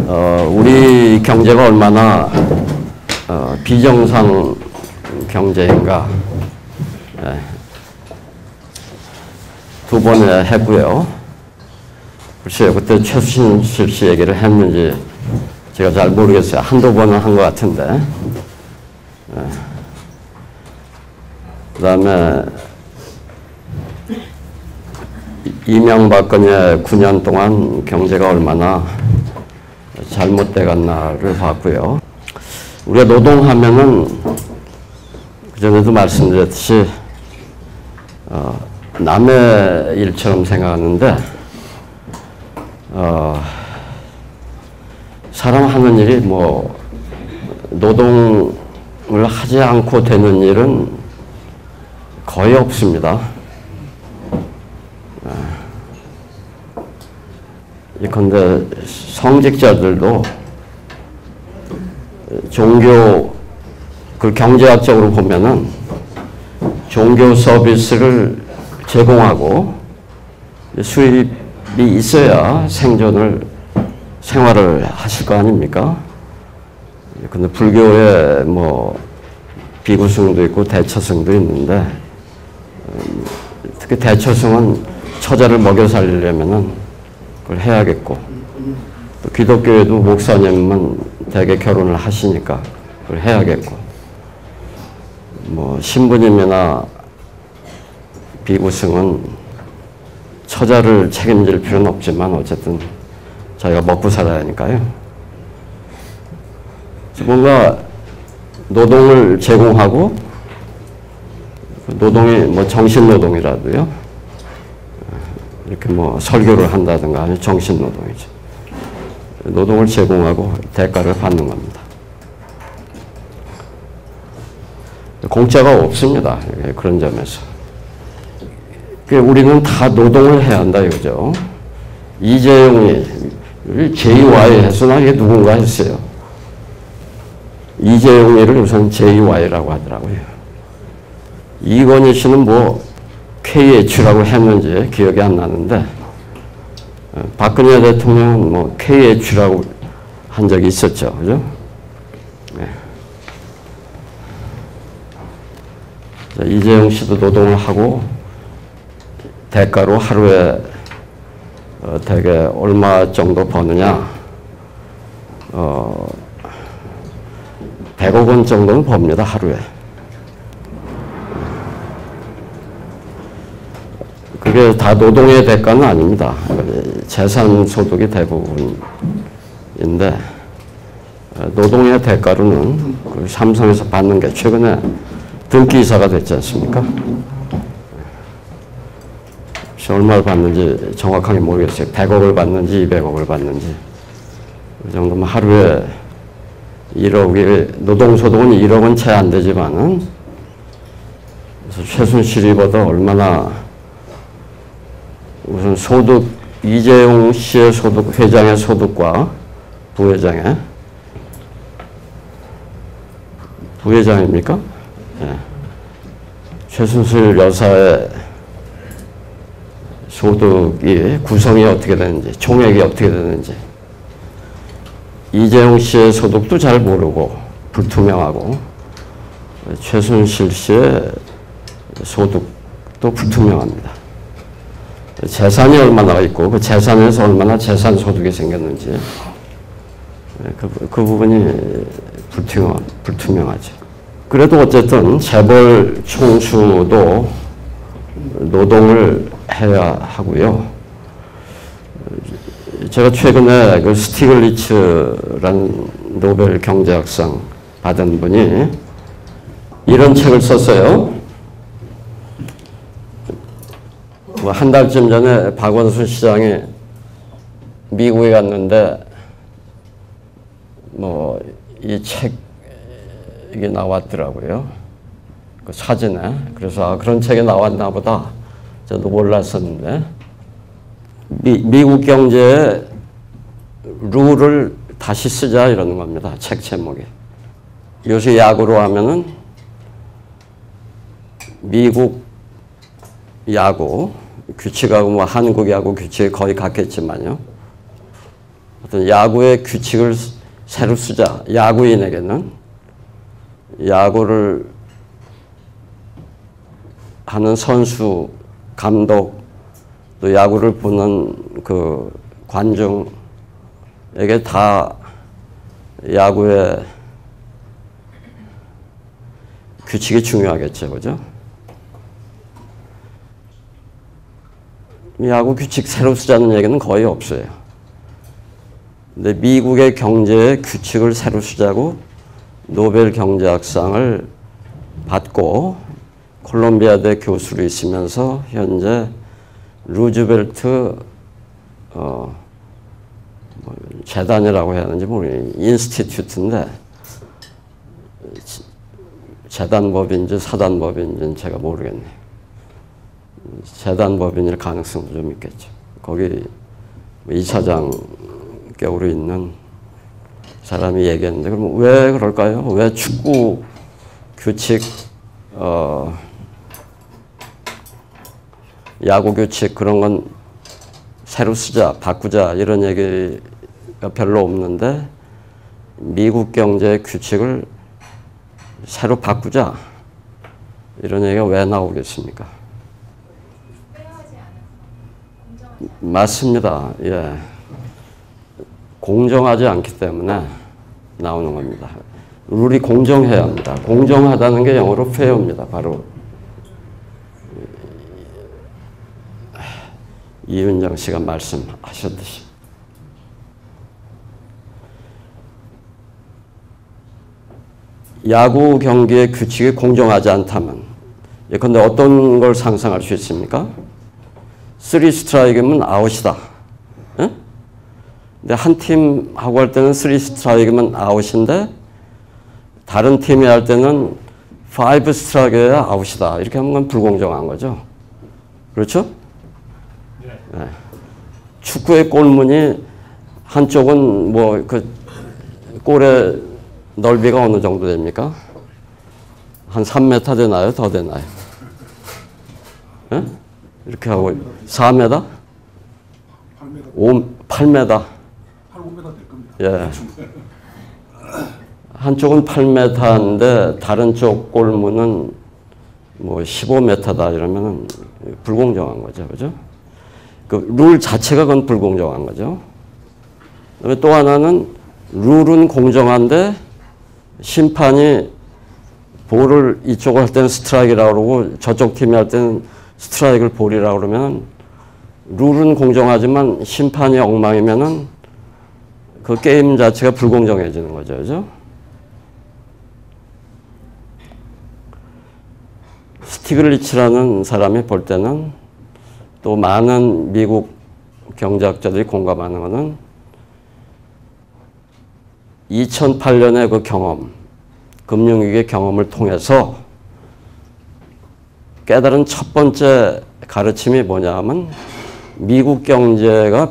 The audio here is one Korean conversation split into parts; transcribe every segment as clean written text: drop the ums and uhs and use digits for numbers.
우리 경제가 얼마나 비정상 경제인가 두 번에 했고요. 글쎄요, 그때 최순실 씨 얘기를 했는지 제가 잘 모르겠어요. 한두 번은 한 것 같은데. 그 다음에 이명박근혜 9년 동안 경제가 얼마나 잘못돼 갔나를 봤고요. 우리가 노동하면은 그전에도 말씀드렸듯이 남의 일처럼 생각하는데 사람 하는 일이 뭐 노동을 하지 않고 되는 일은 거의 없습니다. 예컨대 성직자들도 종교, 그 경제학적으로 보면은 종교 서비스를 제공하고 수입이 있어야 생활을 하실 거 아닙니까? 근데 불교에 뭐 비구승도 있고 대처승도 있는데 특히 대처승은 처자를 먹여 살리려면은 그걸 해야겠고 또 기독교에도 목사님은 대개 결혼을 하시니까 그걸 해야겠고 뭐 신부님이나 비구승은 처자를 책임질 필요는 없지만 어쨌든 자기가 먹고 살아야 하니까요. 뭔가 노동을 제공하고 노동이 뭐 정신노동이라도요. 이렇게 뭐 설교를 한다든가 하면 정신노동이죠. 노동을 제공하고 대가를 받는 겁니다. 공짜가 없습니다. 그런 점에서. 우리는 다 노동을 해야 한다 이거죠. 이재용이 제2Y 해서 나 이게 누군가 했어요. 이재용이를 우선 제2Y라고 하더라고요. 이건희 씨는 뭐 KH라고 했는지 기억이 안 나는데 박근혜 대통령은 뭐 KH라고 한 적이 있었죠. 그죠? 네. 이재용 씨도 노동을 하고 대가로 하루에 대개 얼마 정도 버느냐 100억 원 정도는 법니다. 하루에. 그게 다 노동의 대가는 아닙니다. 재산 소득이 대부분인데 노동의 대가로는 삼성에서 받는 게 최근에 등기이사가 됐지 않습니까? 얼마를 받는지 정확하게 모르겠어요. 100억을 받는지 200억을 받는지 그 정도면 하루에 1억이 노동소득은 1억은 채 안 되지만은 그래서 최순실이보다 얼마나 우선 소득 이재용 씨의 소득 회장의 소득과 부회장입니까? 네. 최순실 여사의 소득이 구성이 어떻게 되는지 총액이 어떻게 되는지 이재용 씨의 소득도 잘 모르고 불투명하고 최순실 씨의 소득도 불투명합니다. 재산이 얼마나 있고 그 재산에서 얼마나 재산 소득이 생겼는지 그 부분이 불투명하죠. 그래도 어쨌든 재벌 총수도 노동을 해야 하고요. 제가 최근에 그 스티글리츠라는 노벨 경제학상 받은 분이 이런 책을 썼어요. 한 달쯤 전에 박원순 시장이 미국에 갔는데 뭐 이 책이 나왔더라고요. 그 사진에. 그래서 그런 책이 나왔나 보다. 저도 몰랐었는데 미국 경제의 룰을 다시 쓰자 이러는 겁니다. 책 제목이. 요새 야구로 하면은 미국 야구 규칙하고 뭐 한국 야구 규칙이 거의 같겠지만요. 어떤 야구의 규칙을 새로 쓰자. 야구인에게는 야구를 하는 선수, 감독, 또 야구를 보는 그 관중에게 다 야구의 규칙이 중요하겠죠, 그죠? 야구 규칙 새로 쓰자는 얘기는 거의 없어요. 근데 미국의 경제의 규칙을 새로 쓰자고 노벨 경제학상을 받고 콜롬비아대 교수로 있으면서 현재 루즈벨트 재단이라고 해야 하는지 모르겠어요. 인스티튜트인데 재단법인지 사단법인지는 제가 모르겠네요. 재단법인일 가능성도 좀 있겠죠. 거기 이사장 격으로 있는 사람이 얘기했는데 그럼 왜 그럴까요? 왜 축구 규칙, 야구 규칙 그런 건 새로 쓰자, 바꾸자 이런 얘기가 별로 없는데 미국 경제의 규칙을 새로 바꾸자 이런 얘기가 왜 나오겠습니까? 맞습니다. 예. 공정하지 않기 때문에 나오는 겁니다. 룰이 공정해야 합니다. 공정하다는 게 영어로 fair입니다. 바로 이윤정 씨가 말씀하셨듯이. 야구 경기의 규칙이 공정하지 않다면 예컨대 어떤 걸 상상할 수 있습니까? 3 스트라이크면 아웃이다. 예? 근데 한 팀하고 할 때는 3 스트라이크면 아웃인데 다른 팀이 할 때는 5 스트라이크여야 아웃이다. 이렇게 하면 그건 불공정한 거죠. 그렇죠? 네. 축구의 골문이 한쪽은 뭐 그 골의 넓이가 어느 정도 됩니까? 한 3m 되나요? 더 되나요? 네? 이렇게 하고 4m? 8m. 8m. 5m 될 겁니다. 예. 한쪽은 8m인데 다른 쪽 골문은 뭐 15m다 이러면 불공정한 거죠. 그죠? 그 룰 자체가 그건 불공정한 거죠. 그다음에 또 하나는 룰은 공정한데 심판이 볼을 이쪽을 할 때는 스트라이크라고 그러고 저쪽 팀이 할 때는 스트라이크를 볼이라고 그러면 룰은 공정하지만 심판이 엉망이면은 그 게임 자체가 불공정해지는 거죠. 그죠? 스티글리츠라는 사람이 볼 때는 또 많은 미국 경제학자들이 공감하는 것은 2008년의 그 경험, 금융위기 경험을 통해서 깨달은 첫 번째 가르침이 뭐냐 하면 미국 경제가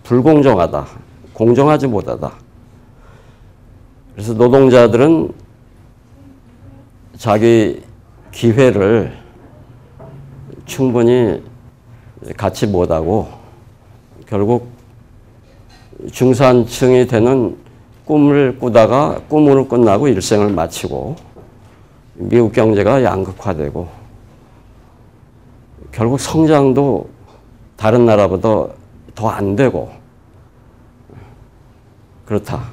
불공정하다, 공정하지 못하다. 그래서 노동자들은 자기 기회를 충분히 갖지 못하고 결국 중산층이 되는 꿈을 꾸다가 꿈으로 끝나고 일생을 마치고 미국 경제가 양극화되고 결국 성장도 다른 나라보다 더 안 되고 그렇다.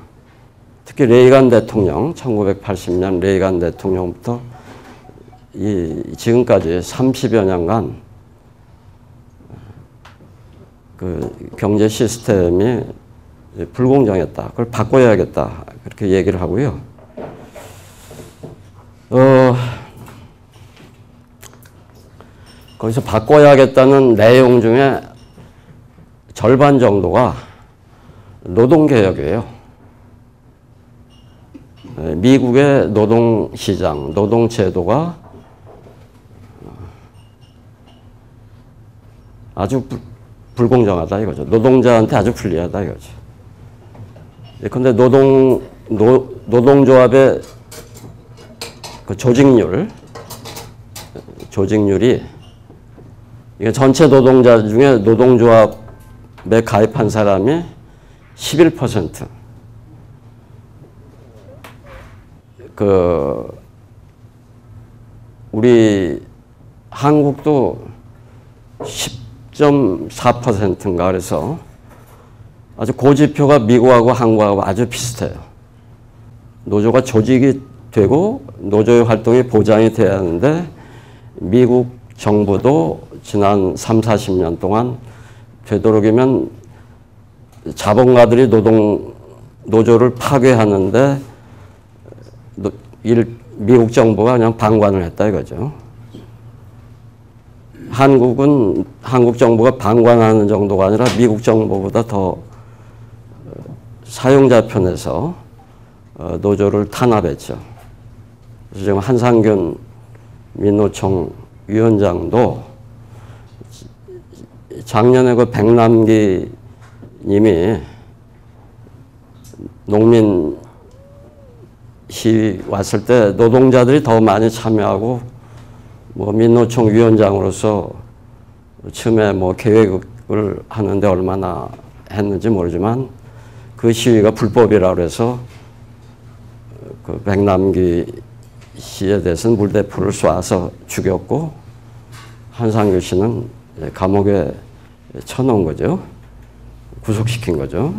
특히 레이간 대통령, 1980년 레이간 대통령부터 지금까지 30여 년간 그 경제 시스템이 불공정했다. 그걸 바꿔야겠다. 그렇게 얘기를 하고요. 거기서 바꿔야겠다는 내용 중에 절반 정도가 노동개혁이에요. 미국의 노동시장, 노동제도가 아주 불공정하다 이거죠. 노동자한테 아주 불리하다 이거죠. 예컨대 노동조합의 그 조직률이 이게 전체 노동자 중에 노동조합에 가입한 사람이 11%. 우리 한국도 10.4%인가 그래서 아주 고지표가 미국하고 한국하고 아주 비슷해요. 노조가 조직이 되고 노조의 활동이 보장이 돼야 하는데 미국 정부도 지난 3, 40년 동안 되도록이면 자본가들이 노조를 파괴하는데 미국 정부가 그냥 방관을 했다 이거죠. 한국 정부가 방관하는 정도가 아니라 미국 정부보다 더 사용자 편에서 노조를 탄압했죠. 그래서 지금 한상균 민노총 위원장도 작년에 그 백남기 님이 농민 시위 왔을 때 노동자들이 더 많이 참여하고 뭐 민노총 위원장으로서 처음에 뭐 계획을 하는데 얼마나 했는지 모르지만 그 시위가 불법이라고 해서 그 백남기 씨에 대해서는 물대포를 쏴서 죽였고 한상규 씨는 감옥에 쳐놓은 거죠. 구속시킨 거죠.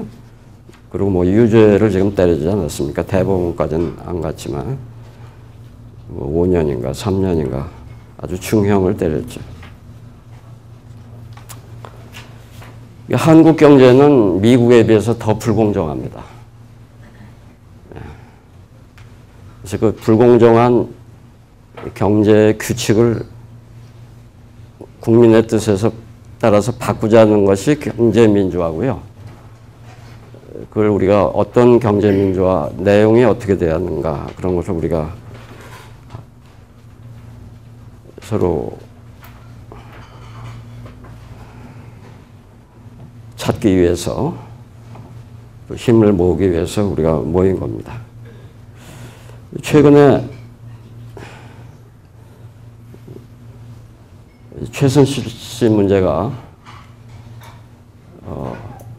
그리고 뭐 유죄를 지금 때리지 않았습니까? 대법원까지는 안 갔지만 뭐 5년인가 3년인가 아주 중형을 때렸죠. 한국 경제는 미국에 비해서 더 불공정합니다. 그래서 그 불공정한 경제 규칙을 국민의 뜻에서 따라서 바꾸자는 것이 경제민주화고요. 그걸 우리가 어떤 경제민주화 내용이 어떻게 돼야 하는가 그런 것을 우리가 서로 찾기 위해서 또 힘을 모으기 위해서 우리가 모인 겁니다. 최근에 최순실 씨 문제가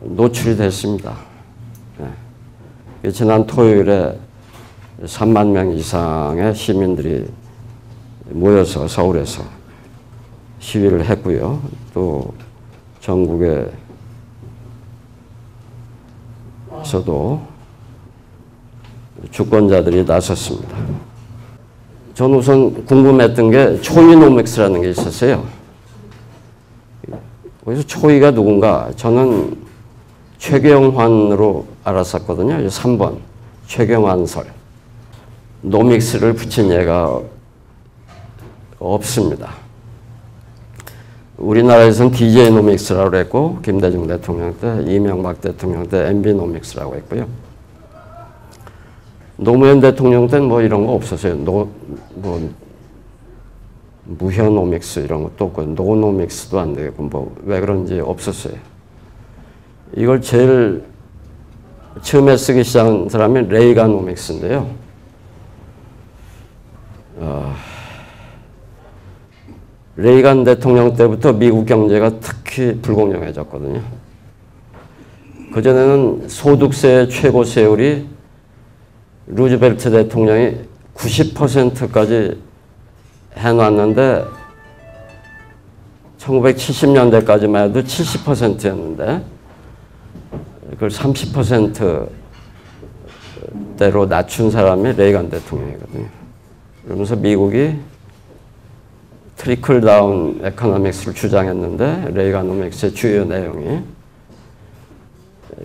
노출이 됐습니다. 네. 지난 토요일에 3만 명 이상의 시민들이 모여서 서울에서 시위를 했고요. 또 전국에서도 주권자들이 나섰습니다. 전 우선 궁금했던 게 초이노믹스라는 게 있었어요. 그래서 초이가 누군가? 저는 최경환으로 알았었거든요. 3번 최경환설. 노믹스를 붙인 예가 없습니다. 우리나라에서는 DJ 노믹스라고 했고 김대중 대통령 때, 이명박 대통령 때 MB 노믹스라고 했고요. 노무현 대통령 때는 뭐 이런 거 없었어요. 무현오믹스 이런 것도 없고 노노믹스도 안 되고 뭐 왜 그런지 없었어요. 이걸 제일 처음에 쓰기 시작한 사람이 레이가노믹스인데요. 레이간 대통령 때부터 미국 경제가 특히 불공정해졌거든요. 그전에는 소득세 최고 세율이 루즈벨트 대통령이 90%까지 해놨는데 1970년대까지만 해도 70%였는데 그걸 30%대로 낮춘 사람이 레이간 대통령이거든요. 그러면서 미국이 트리클 다운 에코노믹스를 주장했는데 레이가노믹스의 주요 내용이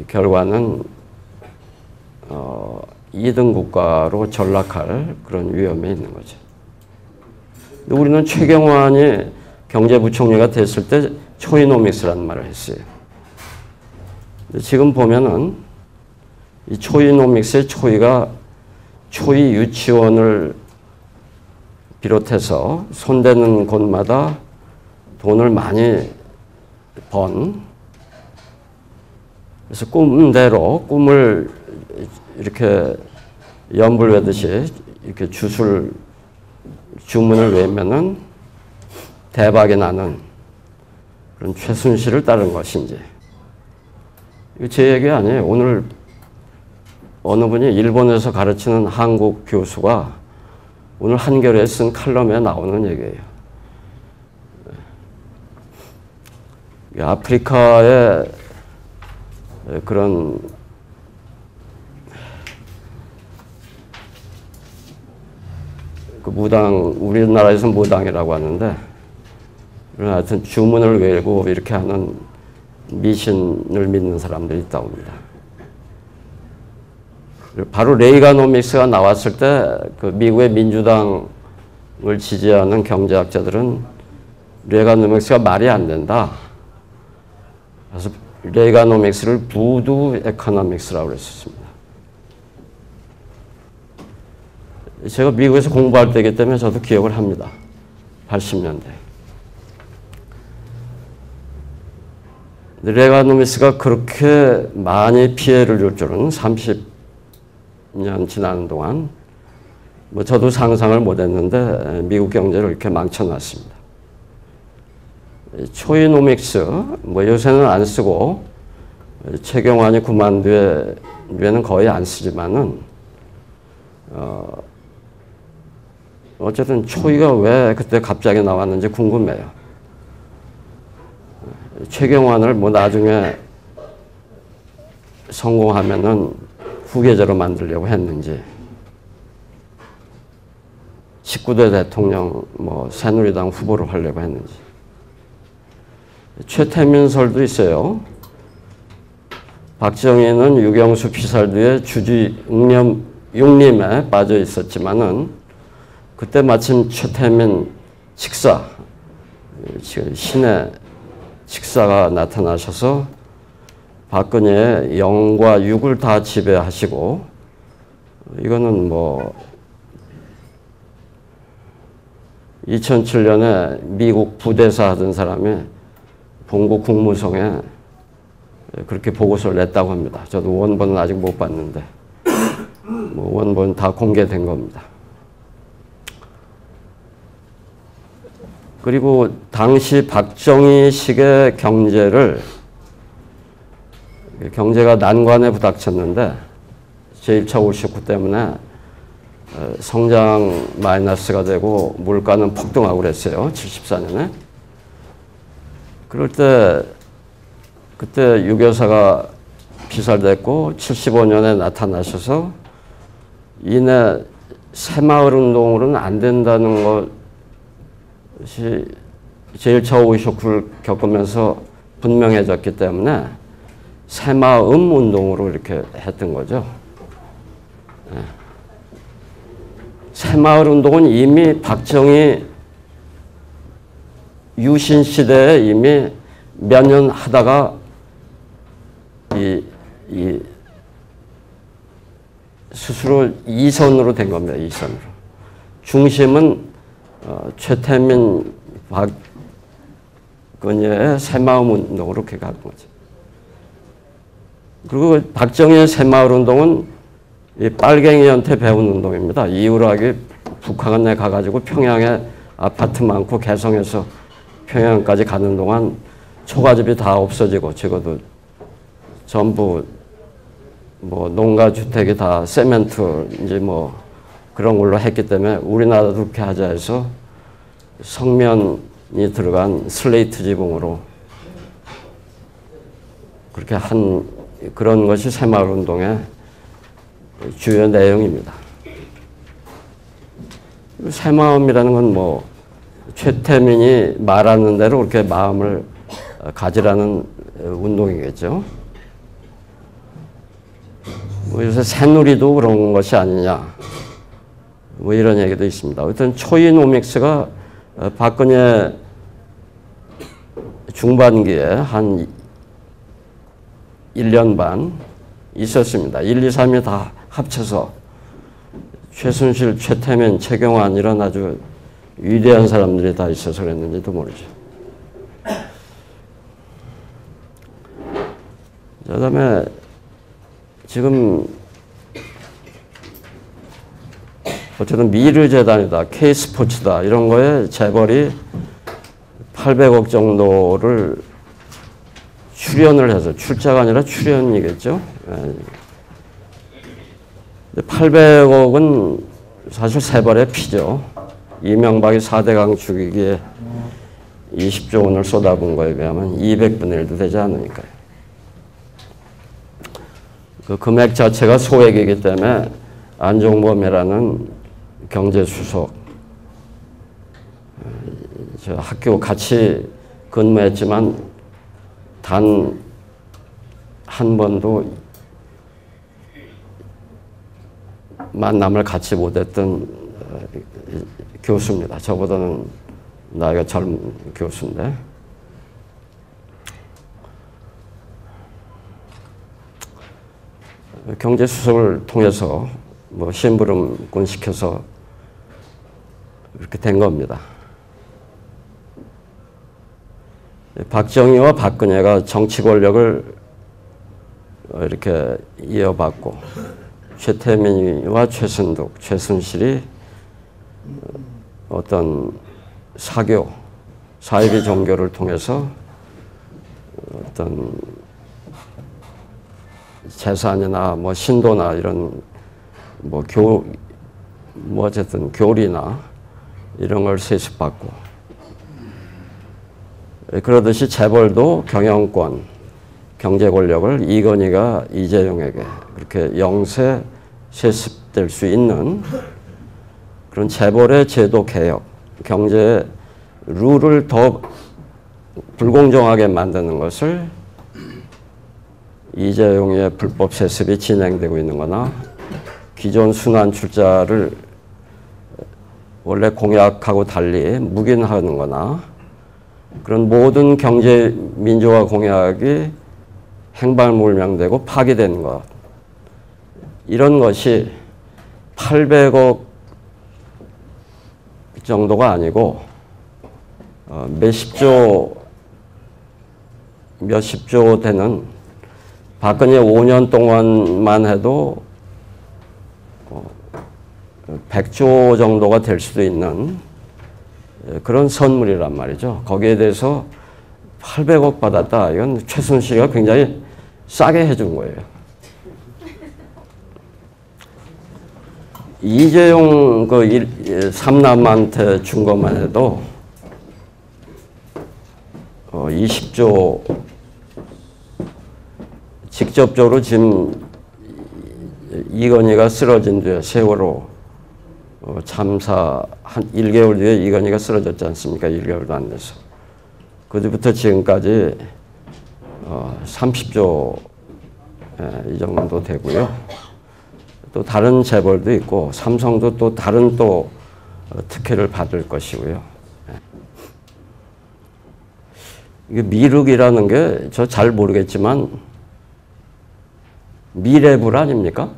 결과는 2등 국가로 전락할 그런 위험이 있는 거죠. 우리는 최경환이 경제부총리가 됐을 때 초이노믹스라는 말을 했어요. 지금 보면은 이 초이노믹스의 초이가 초이 유치원을 비롯해서 손대는 곳마다 돈을 많이 번, 그래서 꿈대로 꿈을 이렇게 연불 외듯이 이렇게 주문을 외면은 대박이 나는 그런 최순실을 따른 것인지, 이거 제 얘기 아니에요. 오늘 어느 분이 일본에서 가르치는 한국 교수가 오늘 한겨레에 쓴 칼럼에 나오는 얘기예요. 아프리카의 그런 그 무당, 우리나라에서 무당이라고 하는데, 하여튼 주문을 외우고 이렇게 하는 미신을 믿는 사람들이 있다고 합니다. 바로 레이가노믹스가 나왔을 때 그 미국의 민주당을 지지하는 경제학자들은 레이가노믹스가 말이 안 된다. 그래서 레이가노믹스를 부두 에코노믹스라고 그랬었습니다. 제가 미국에서 공부할 때이기 때문에 저도 기억을 합니다. 80년대. 레이가노믹스가 그렇게 많이 피해를 줄 줄은 30년 지나는 동안 뭐 저도 상상을 못했는데 미국 경제를 이렇게 망쳐놨습니다. 초이노믹스, 뭐 요새는 안 쓰고 최경환이 그만 뒤에는 거의 안 쓰지만은 어쨌든 초이가 왜 그때 갑자기 나왔는지 궁금해요. 최경환을 뭐 나중에 성공하면은 후계자로 만들려고 했는지, 19대 대통령 뭐 새누리당 후보로 하려고 했는지. 최태민설도 있어요. 박정희는 유경수 피살 뒤에 주지 육림에 빠져 있었지만은 그때 마침 최태민 직사, 신의 직사가 나타나셔서 박근혜의 영과 육을 다 지배하시고, 이거는 뭐 2007년에 미국 부대사 하던 사람이 봉국 국무성에 그렇게 보고서를 냈다고 합니다. 저도 원본은 아직 못 봤는데 뭐 원본 다 공개된 겁니다. 그리고 당시 박정희식의 경제가 난관에 부닥쳤는데 제1차 올쇼크 때문에 성장 마이너스가 되고 물가는 폭등하고 그랬어요. 74년에. 그럴 때 그때 유교사가 피살됐고 75년에 나타나셔서 이내 새마을 운동으로는 안 된다는 것이 제1차 오이쇼크를 겪으면서 분명해졌기 때문에 새마음 운동으로 이렇게 했던 거죠. 새마을 운동은 이미 박정희 유신 시대에 이미 몇 년 하다가 스스로 이선으로 된 겁니다. 이선으로. 중심은 최태민, 박근혜의 새마을 운동으로 그렇게 간 거죠. 그리고 박정희의 새마을 운동은 이 빨갱이한테 배운 운동입니다. 이유락이 북한에 가가지고 평양에 아파트 많고 개성에서 평양까지 가는 동안 초가집이 다 없어지고 적어도 전부 뭐 농가주택이 다 세멘트인지 뭐 그런 걸로 했기 때문에 우리나라도 그렇게 하자 해서 성면이 들어간 슬레이트 지붕으로 그렇게 한 그런 것이 새마을 운동의 주요 내용입니다. 새마음이라는 건 뭐 최태민이 말하는 대로 그렇게 마음을 가지라는 운동이겠죠. 뭐 요새 새누리도 그런 것이 아니냐, 뭐 이런 얘기도 있습니다. 하여튼 초이노믹스가 박근혜 중반기에 한 1년 반 있었습니다. 1, 2, 3이 다 합쳐서 최순실, 최태민, 최경환 이런 아주 위대한 사람들이 다 있어서 그랬는지도 모르죠. 그 다음에 지금 어쨌든 미르재단이다, K스포츠다 이런 거에 재벌이 800억 정도를 출연을 해서 출자가 아니라 출연이겠죠. 800억은 사실 세벌의 피죠. 이명박이 4대강 죽이기에 20조 원을 쏟아본 거에 비하면 200분의 1도 되지 않으니까요. 그 금액 자체가 소액이기 때문에 안종범이라는 경제수석, 저 학교 같이 근무했지만 단 한 번도 만남을 같이 못했던 교수입니다. 저보다는 나이가 젊은 교수인데 경제수석을 통해서 뭐 심부름꾼 시켜서 이렇게 된 겁니다. 박정희와 박근혜가 정치 권력을 이렇게 이어받고 최태민과 최순득, 최순실이 어떤 사교, 사이비 종교를 통해서 어떤 재산이나 뭐 신도나 이런 뭐 어쨌든 교리나 이런 걸 세습받고, 그러듯이 재벌도 경영권, 경제 권력을 이건희가 이재용에게 그렇게 영세 세습될 수 있는 그런 재벌의 제도 개혁, 경제 룰을 더 불공정하게 만드는 것을 이재용의 불법 세습이 진행되고 있는 거나 기존 순환 출자를 원래 공약하고 달리 묵인하는 거나 그런 모든 경제 민주화 공약이 행방불명되고 파기된 것, 이런 것이 800억 정도가 아니고 몇십조 되는, 박근혜 5년 동안만 해도 100조 정도가 될 수도 있는 그런 선물이란 말이죠. 거기에 대해서 800억 받았다. 이건 최순실이가 굉장히 싸게 해준 거예요. 이재용 그 삼남한테 준 것만 해도 20조, 직접적으로 지금 이건희가 쓰러진 뒤에 세월호 참사 한 1개월 뒤에 이건희가 쓰러졌지 않습니까? 1개월도 안 돼서. 그때부터 지금까지 30조 이 정도 되고요. 또 다른 재벌도 있고 삼성도 또 다른 또 특혜를 받을 것이고요. 이게 미륵이라는 게 저 잘 모르겠지만 미래불 아닙니까?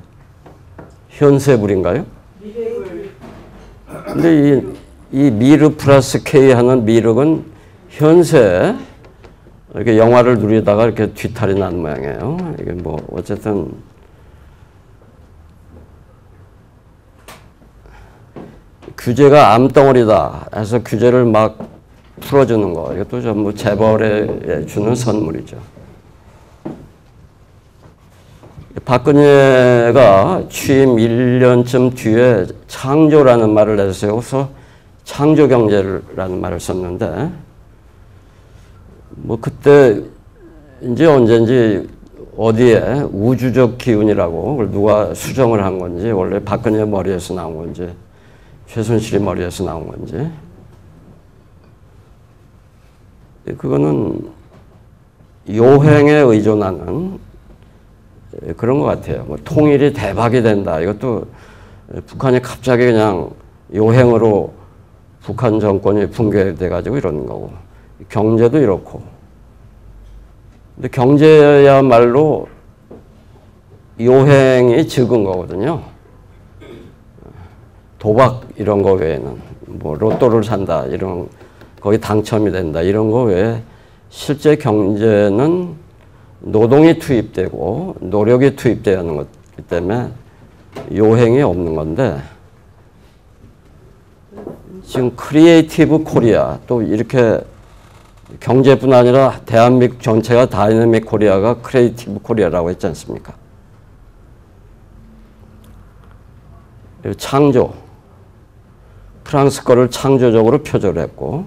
현세불인가요? 미래불. 근데 이 미륵 플러스 K 하는 미륵은 현세, 이렇게 영화를 누리다가 이렇게 뒤탈이 난 모양이에요. 이게 뭐 어쨌든 규제가 암덩어리다 해서 규제를 막 풀어주는 거, 이것도 전부 재벌에 주는 선물이죠. 박근혜가 취임 1년쯤 뒤에 창조라는 말을 내세워서 창조경제라는 말을 썼는데, 뭐 그때 이제 언젠지 어디에 우주적 기운이라고 그걸 누가 수정을 한 건지, 원래 박근혜 머리에서 나온 건지 최순실이 머리에서 나온 건지, 그거는 요행에 의존하는 그런 것 같아요. 뭐 통일이 대박이 된다. 이것도 북한이 갑자기 그냥 요행으로 북한 정권이 붕괴돼가지고 이러는 거고, 경제도 이렇고. 근데 경제야말로 요행이 적은 거거든요. 도박 이런 거 외에는, 뭐 로또를 산다 이런, 거기 당첨이 된다 이런 거 외에 실제 경제는 노동이 투입되고 노력이 투입돼야 하는 거기 때문에 요행이 없는 건데, 지금 크리에이티브 코리아 또 이렇게 경제뿐 아니라 대한민국 전체가 다이내믹 코리아가 크리에이티브 코리아라고 했지 않습니까? 창조, 프랑스 거를 창조적으로 표절을 했고,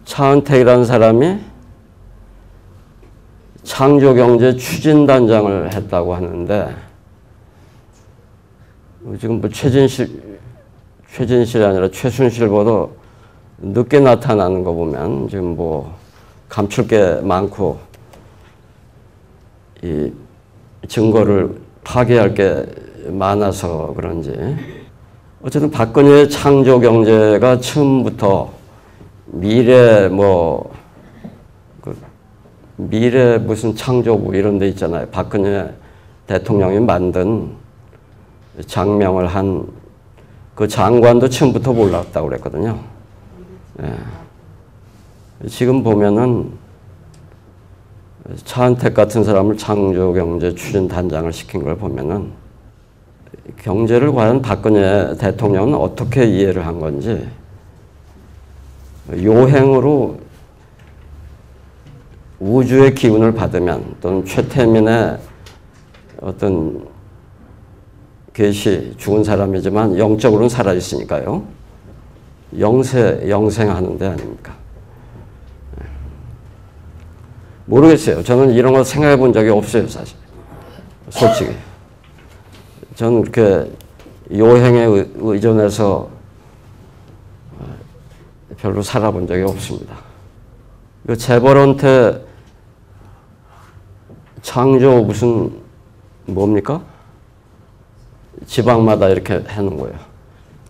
차은택이라는 사람이 창조경제 추진단장을 했다고 하는데, 지금 뭐 최진실이 아니라 최순실보다 늦게 나타나는 거 보면 지금 뭐 감출 게 많고 이 증거를 파괴할 게 많아서 그런지 어쨌든 박근혜의 창조 경제가 처음부터 미래 미래 무슨 창조부 이런 데 있잖아요. 박근혜 대통령이 만든 장명을 한 그 장관도 처음부터 몰랐다고 그랬거든요. 예. 지금 보면은 차은택 같은 사람을 창조경제 추진단장을 시킨 걸 보면은 경제를 과연 박근혜 대통령은 어떻게 이해를 한 건지 요행으로 우주의 기운을 받으면 또는 최태민의 어떤 계시 죽은 사람이지만 영적으로는 살아있으니까요. 영생하는 데 아닙니까? 모르겠어요. 저는 이런 거 생각해 본 적이 없어요, 사실. 솔직히. 저는 그렇게 요행에 의존해서 별로 살아본 적이 없습니다. 재벌한테 창조 무슨 뭡니까? 지방마다 이렇게 해놓은 거예요.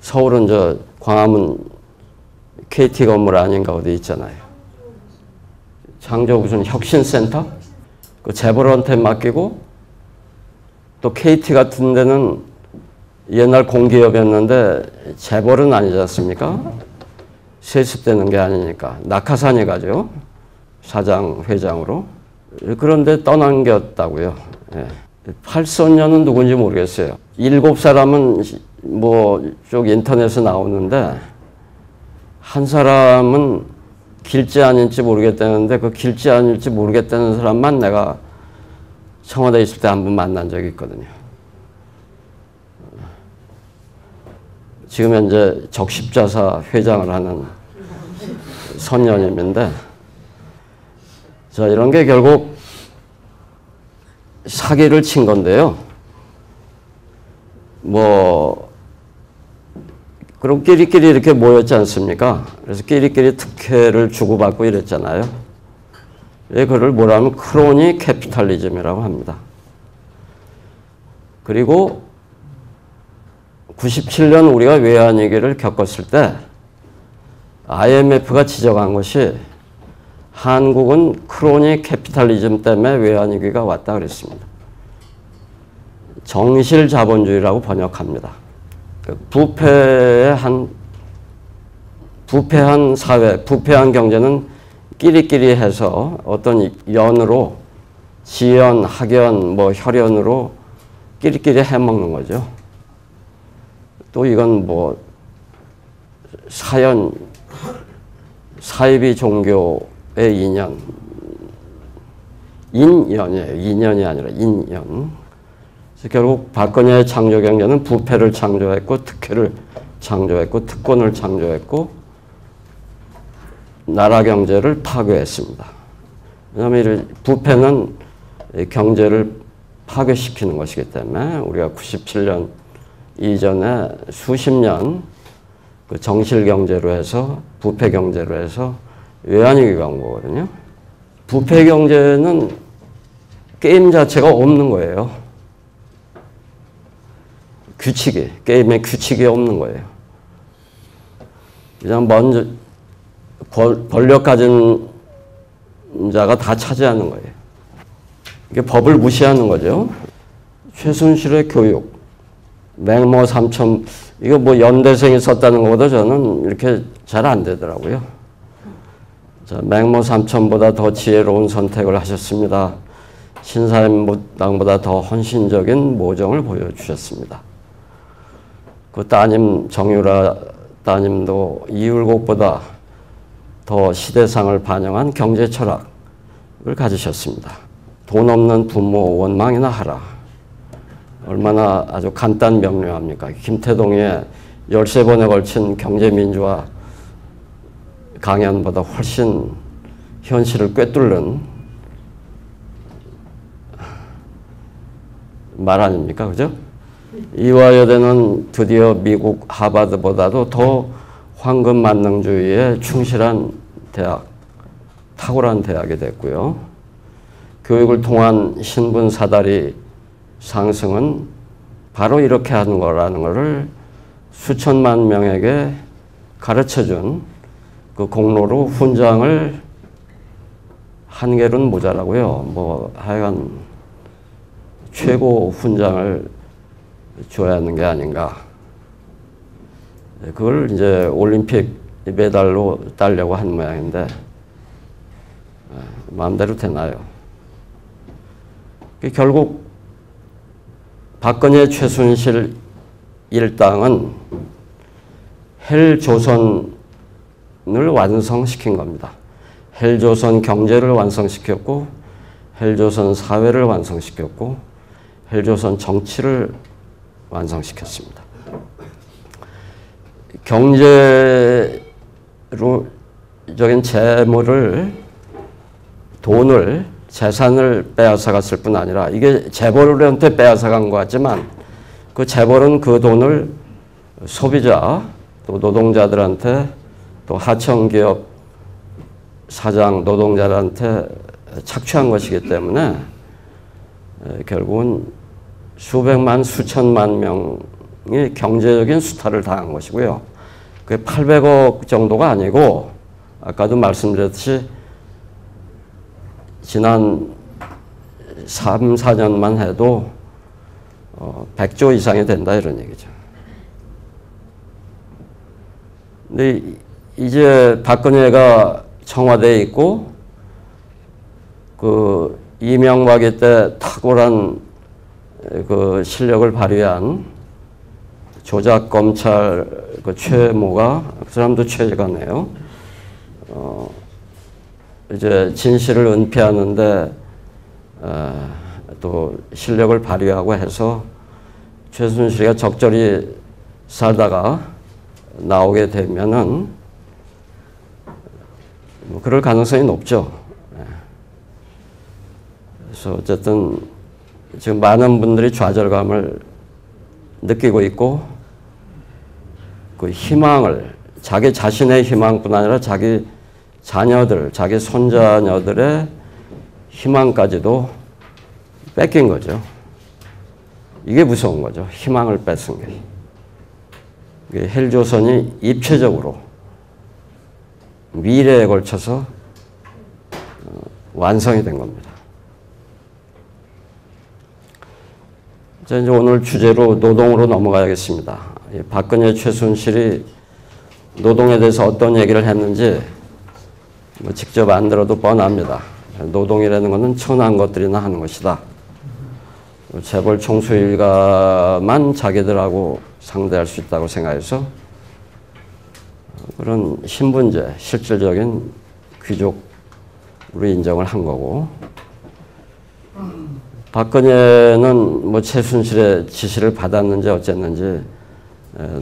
서울은 저 광화문 KT 건물 아닌가 어디 있잖아요. 창조 무슨 혁신센터? 그 재벌한테 맡기고 또 KT 같은 데는 옛날 공기업이었는데 재벌은 아니지 않습니까? 세습되는 게 아니니까 낙하산이 가죠. 사장, 회장으로. 그런데 떠넘겼다고요. 예. 8선녀는 누군지 모르겠어요. 7사람은 뭐 쪽 인터넷에 나오는데 한 사람은 길지 아닐지 모르겠다는데 그 길지 아닐지 모르겠다는 사람만 내가 청와대에 있을 때 한 번 만난 적이 있거든요. 지금 현재 적십자사 회장을 하는 선녀님인데 자 이런 게 결국 사기를 친 건데요. 그럼 끼리끼리 이렇게 모였지 않습니까? 그래서 끼리끼리 특혜를 주고받고 이랬잖아요. 그걸 뭐라면 크로니 캐피탈리즘이라고 합니다. 그리고 97년 우리가 외환위기를 겪었을 때 IMF가 지적한 것이 한국은 크로니 캐피탈리즘 때문에 외환위기가 왔다 그랬습니다. 정실 자본주의라고 번역합니다. 부패한 사회, 부패한 경제는 끼리끼리 해서 어떤 연으로 지연, 학연, 혈연으로 끼리끼리 해먹는 거죠. 또 이건 사이비 종교의 인연이에요. 인연이 아니라 인연. 그래서 결국 박근혜의 창조경제는 부패를 창조했고 특혜를 창조했고 특권을 창조했고 나라 경제를 파괴했습니다. 왜냐하면 부패는 경제를 파괴시키는 것이기 때문에 우리가 97년 이전에 수십 년 그 정실경제로 해서 부패경제로 해서 외환위기가 온 거거든요. 부패경제는 게임 자체가 없는 거예요. 게임에 규칙이 없는 거예요. 그냥 먼저 권력 가진 자가 다 차지하는 거예요. 이게 법을 무시하는 거죠. 최순실의 교육, 맹모 삼천, 이거 연대생이 썼다는 것보다 저는 이렇게 잘 안 되더라고요. 자, 맹모 삼천보다 더 지혜로운 선택을 하셨습니다. 신사임당보다 더 헌신적인 모정을 보여주셨습니다. 그 따님 정유라 따님도 이율곡보다 더 시대상을 반영한 경제 철학을 가지셨습니다. 돈 없는 부모 원망이나 하라. 얼마나 아주 간단 명료합니까? 김태동의 13번에 걸친 경제민주화 강연보다 훨씬 현실을 꿰뚫는 말 아닙니까? 그죠? 이화여대는 드디어 미국 하버드보다도 더 황금 만능주의에 충실한 대학, 탁월한 대학이 됐고요. 교육을 통한 신분 사다리 상승은 바로 이렇게 하는 거라는 것을 수천만 명에게 가르쳐준 그 공로로 훈장을 한 개로는 모자라고요. 뭐 하여간 최고 훈장을 줘야 하는 게 아닌가. 그걸 이제 올림픽 메달로 따려고 한 모양인데 마음대로 되나요? 결국 박근혜 최순실 일당은 헬조선을 완성시킨 겁니다. 헬조선 경제를 완성시켰고 헬조선 사회를 완성시켰고 헬조선 정치를 완성시켰습니다. 경제적인 재물을, 돈을, 재산을 빼앗아갔을 뿐 아니라 이게 재벌한테 빼앗아간 것 같지만 그 재벌은 그 돈을 소비자, 또 노동자들한테, 또 하청기업 사장, 노동자들한테 착취한 것이기 때문에 결국은 수백만, 수천만 명이 경제적인 수탈을 당한 것이고요. 그게 800억 정도가 아니고 아까도 말씀드렸듯이 지난 3, 4년만 해도 100조 이상이 된다 이런 얘기죠. 근데 이제 박근혜가 청와대에 있고 그 이명박이 때 탁월한 그 실력을 발휘한 조작 검찰 그 최모가, 그 사람도 최고네요. 이제 진실을 은폐하는데 또 실력을 발휘하고 해서 최순실이가 적절히 살다가 나오게 되면은 뭐 그럴 가능성이 높죠. 그래서 어쨌든 지금 많은 분들이 좌절감을 느끼고 있고 그 희망을, 자기 자신의 희망뿐 아니라 자기 자녀들, 자기 손자녀들의 희망까지도 뺏긴 거죠. 이게 무서운 거죠. 희망을 뺏은 게. 헬조선이 입체적으로 미래에 걸쳐서 완성이 된 겁니다. 자, 이제 오늘 주제로 노동으로 넘어가야겠습니다. 박근혜 최순실이 노동에 대해서 어떤 얘기를 했는지 뭐 직접 안 들어도 뻔합니다. 노동이라는 것은 천한 것들이나 하는 것이다. 재벌 총수 일가만 자기들하고 상대할 수 있다고 생각해서 그런 신분제, 실질적인 귀족으로 인정을 한 거고, 박근혜는 뭐 최순실의 지시를 받았는지 어쨌는지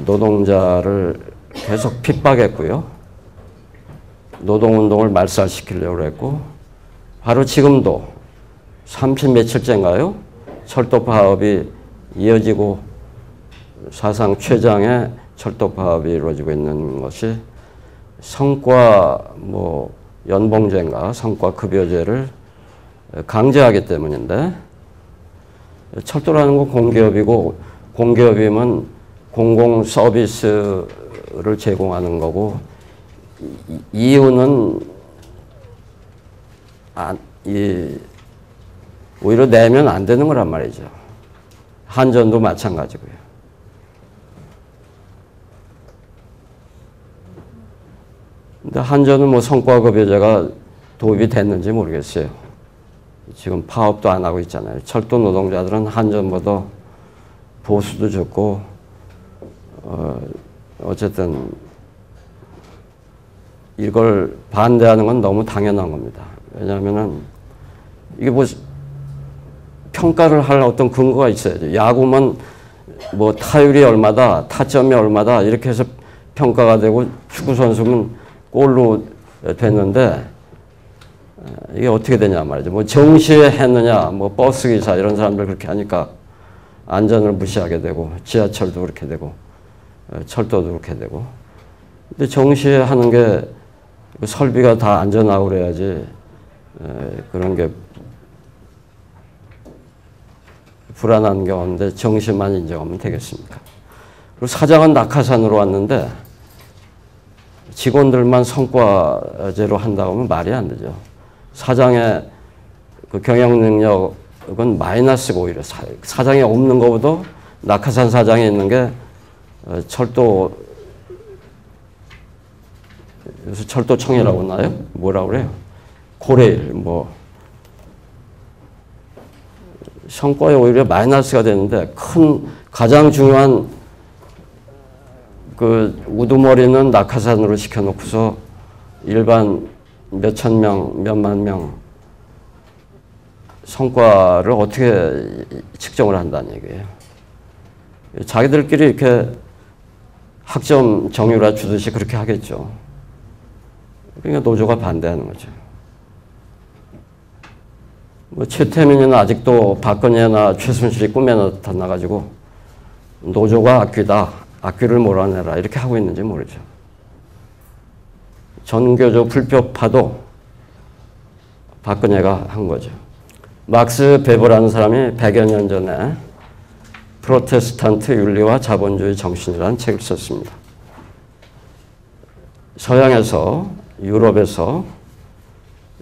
노동자를 계속 핍박했고요. 노동운동을 말살시키려고 했고, 바로 지금도 30 며칠째인가요? 철도 파업이 이어지고 사상 최장의 철도 파업이 이루어지고 있는 것이 성과 뭐 연봉제인가 성과급여제를 강제하기 때문인데, 철도라는 건 공기업이고 공기업이면 공공 서비스를 제공하는 거고, 이유는 오히려 내면 안 되는 거란 말이죠. 한전도 마찬가지고요. 근데 한전은 뭐 성과급여제가 도입이 됐는지 모르겠어요. 지금 파업도 안 하고 있잖아요. 철도 노동자들은 한전보다 보수도 좋고 어쨌든 이걸 반대하는 건 너무 당연한 겁니다. 왜냐하면은 이게 뭐 평가를 할 어떤 근거가 있어야죠. 야구면 뭐 타율이 얼마다, 타점이 얼마다 이렇게 해서 평가가 되고 축구 선수는 골로 됐는데 이게 어떻게 되냐 말이죠. 뭐 정시에 했느냐, 뭐 버스 기사 이런 사람들 그렇게 하니까 안전을 무시하게 되고 지하철도 그렇게 되고 철도도 그렇게 되고. 근데 정시에 하는 게 설비가 다 안전하고 그래야지 그런 게 불안한 경우인데 정시만 인정하면 되겠습니까? 그리고 사장은 낙하산으로 왔는데 직원들만 성과제로 한다고 하면 말이 안 되죠. 사장의 그 경영 능력은 마이너스고 오히려 사장이 없는 것보다 낙하산 사장이 있는 게 철도 요새 철도청이라고 하나요? 뭐라고 그래요? 고레일 뭐 성과에 오히려 마이너스가 되는데 가장 중요한 그 우두머리는 낙하산으로 시켜놓고서 일반 몇천 명, 몇만 명 성과를 어떻게 측정을 한다는 얘기예요. 자기들끼리 이렇게 학점 정유라 주듯이 그렇게 하겠죠. 그러니까 노조가 반대하는 거죠. 뭐 최태민이는 아직도 박근혜나 최순실이 꿈에 나타나가지고 노조가 악귀다, 악귀를 몰아내라 이렇게 하고 있는지 모르죠. 전교조 불법파도 박근혜가 한 거죠. 막스 베버라는 사람이 100여 년 전에 프로테스탄트 윤리와 자본주의 정신이라는 책을 썼습니다. 서양에서, 유럽에서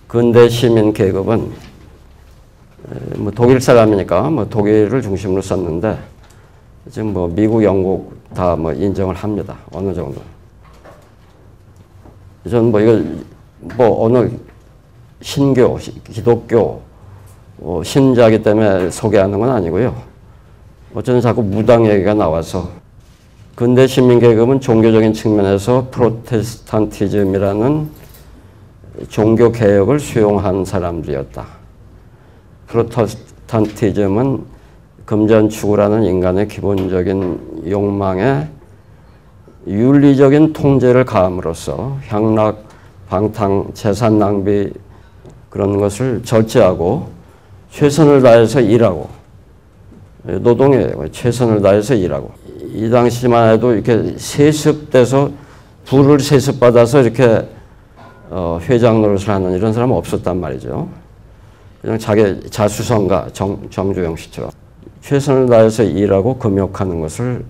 근대 시민 계급은 뭐 독일 사람이니까 뭐 독일을 중심으로 썼는데 지금 뭐 미국, 영국 다 뭐 인정을 합니다. 어느 정도. 저는 뭐 이걸 뭐 어느 신교, 기독교 신자이기 때문에 소개하는 건 아니고요. 어쩌면 자꾸 무당 얘기가 나와서 근대 시민계급은 종교적인 측면에서 프로테스탄티즘이라는 종교 개혁을 수용한 사람들이었다. 프로테스탄티즘은 금전 추구라는 인간의 기본적인 욕망에 윤리적인 통제를 가함으로써 향락, 방탕, 재산 낭비 그런 것을 절제하고 최선을 다해서 일하고 노동이에요. 최선을 다해서 일하고 이 당시만 해도 이렇게 세습돼서 부를 세습받아서 이렇게 회장 노릇을 하는 이런 사람은 없었단 말이죠. 그냥 자기 자수성가 정주영 씨처럼 최선을 다해서 일하고 금욕하는 것을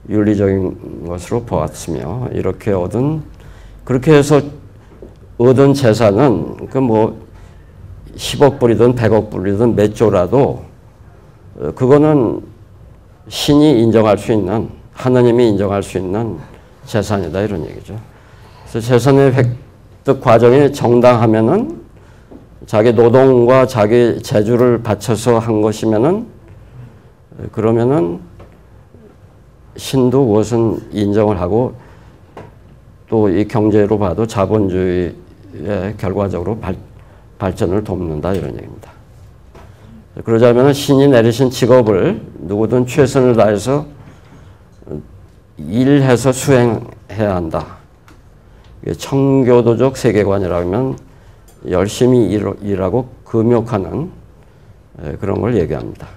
윤리적인 것으로 보았으며 이렇게 그렇게 해서 얻은 재산은 그 뭐 10억 불이든 100억 불이든 몇 조라도 그거는 신이 인정할 수 있는 하느님이 인정할 수 있는 재산이다 이런 얘기죠. 그래서 재산의 획득 과정이 정당하면은 자기 노동과 자기 재주를 바쳐서 한 것이면은 그러면은 신도 그것은 인정을 하고 또 이 경제로 봐도 자본주의의 결과적으로 발전을 돕는다 이런 얘기입니다. 그러자면 신이 내리신 직업을 누구든 최선을 다해서 일해서 수행해야 한다. 청교도적 세계관이라고 하면 열심히 일하고 금욕하는 그런 걸 얘기합니다.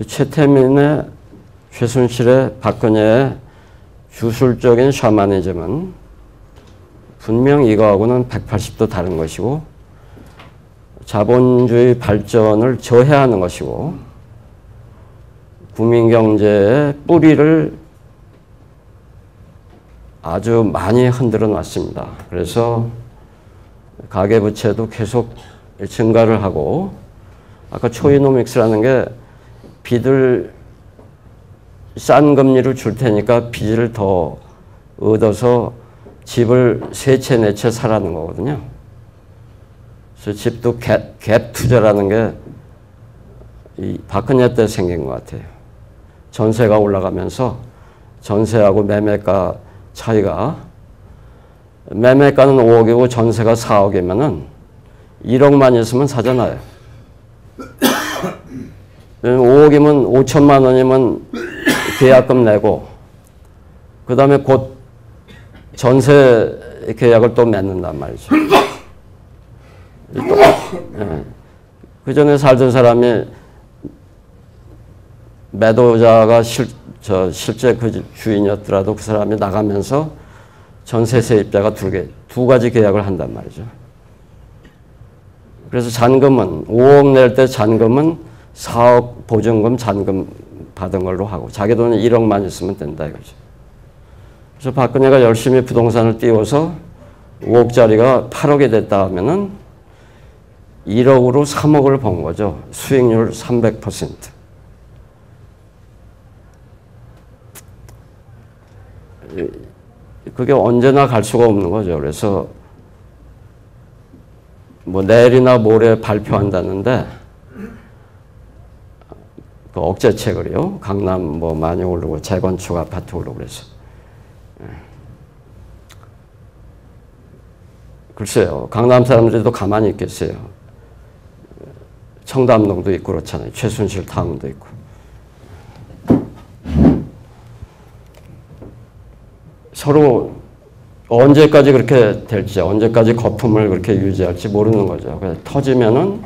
최태민의, 최순실의, 박근혜의 주술적인 샤머니즘은 분명 이거하고는 180도 다른 것이고 자본주의 발전을 저해하는 것이고 국민경제의 뿌리를 아주 많이 흔들어 놨습니다. 그래서 가계부채도 계속 증가를 하고 아까 초이노믹스라는 게 빚을 싼 금리로 줄 테니까 빚을 더 얻어서 집을 세 채, 네 채 사라는 거거든요. 그래서 집도 갭 투자라는 게 이 박근혜 때 생긴 것 같아요. 전세가 올라가면서 전세하고 매매가 차이가 매매가는 5억이고 전세가 4억이면은 1억만 있으면 사잖아요. 5억이면 5천만 원이면 계약금 내고 그 다음에 곧 전세 계약을 또 맺는단 말이죠. 그 전에 살던 사람이 매도자가 실제 그 주인이었더라도 그 사람이 나가면서 전세 세입자가 두 가지 계약을 한단 말이죠. 그래서 잔금은 5억 낼 때 잔금은 4억 보증금 잔금 받은 걸로 하고 자기 돈은 1억만 있으면 된다 이거죠. 그래서 박근혜가 열심히 부동산을 띄워서 5억짜리가 8억이 됐다 하면은 1억으로 3억을 번 거죠. 수익률 300%. 그게 언제나 갈 수가 없는 거죠. 그래서 뭐 내일이나 모레 발표한다는데 그 억제책을요. 강남 뭐 많이 오르고 재건축 아파트 오르고 그래서 글쎄요. 강남 사람들도 가만히 있겠어요. 청담동도 있고 그렇잖아요. 최순실 타운도 있고. 서로 언제까지 그렇게 될지, 언제까지 거품을 그렇게 유지할지 모르는 거죠. 그래서 터지면은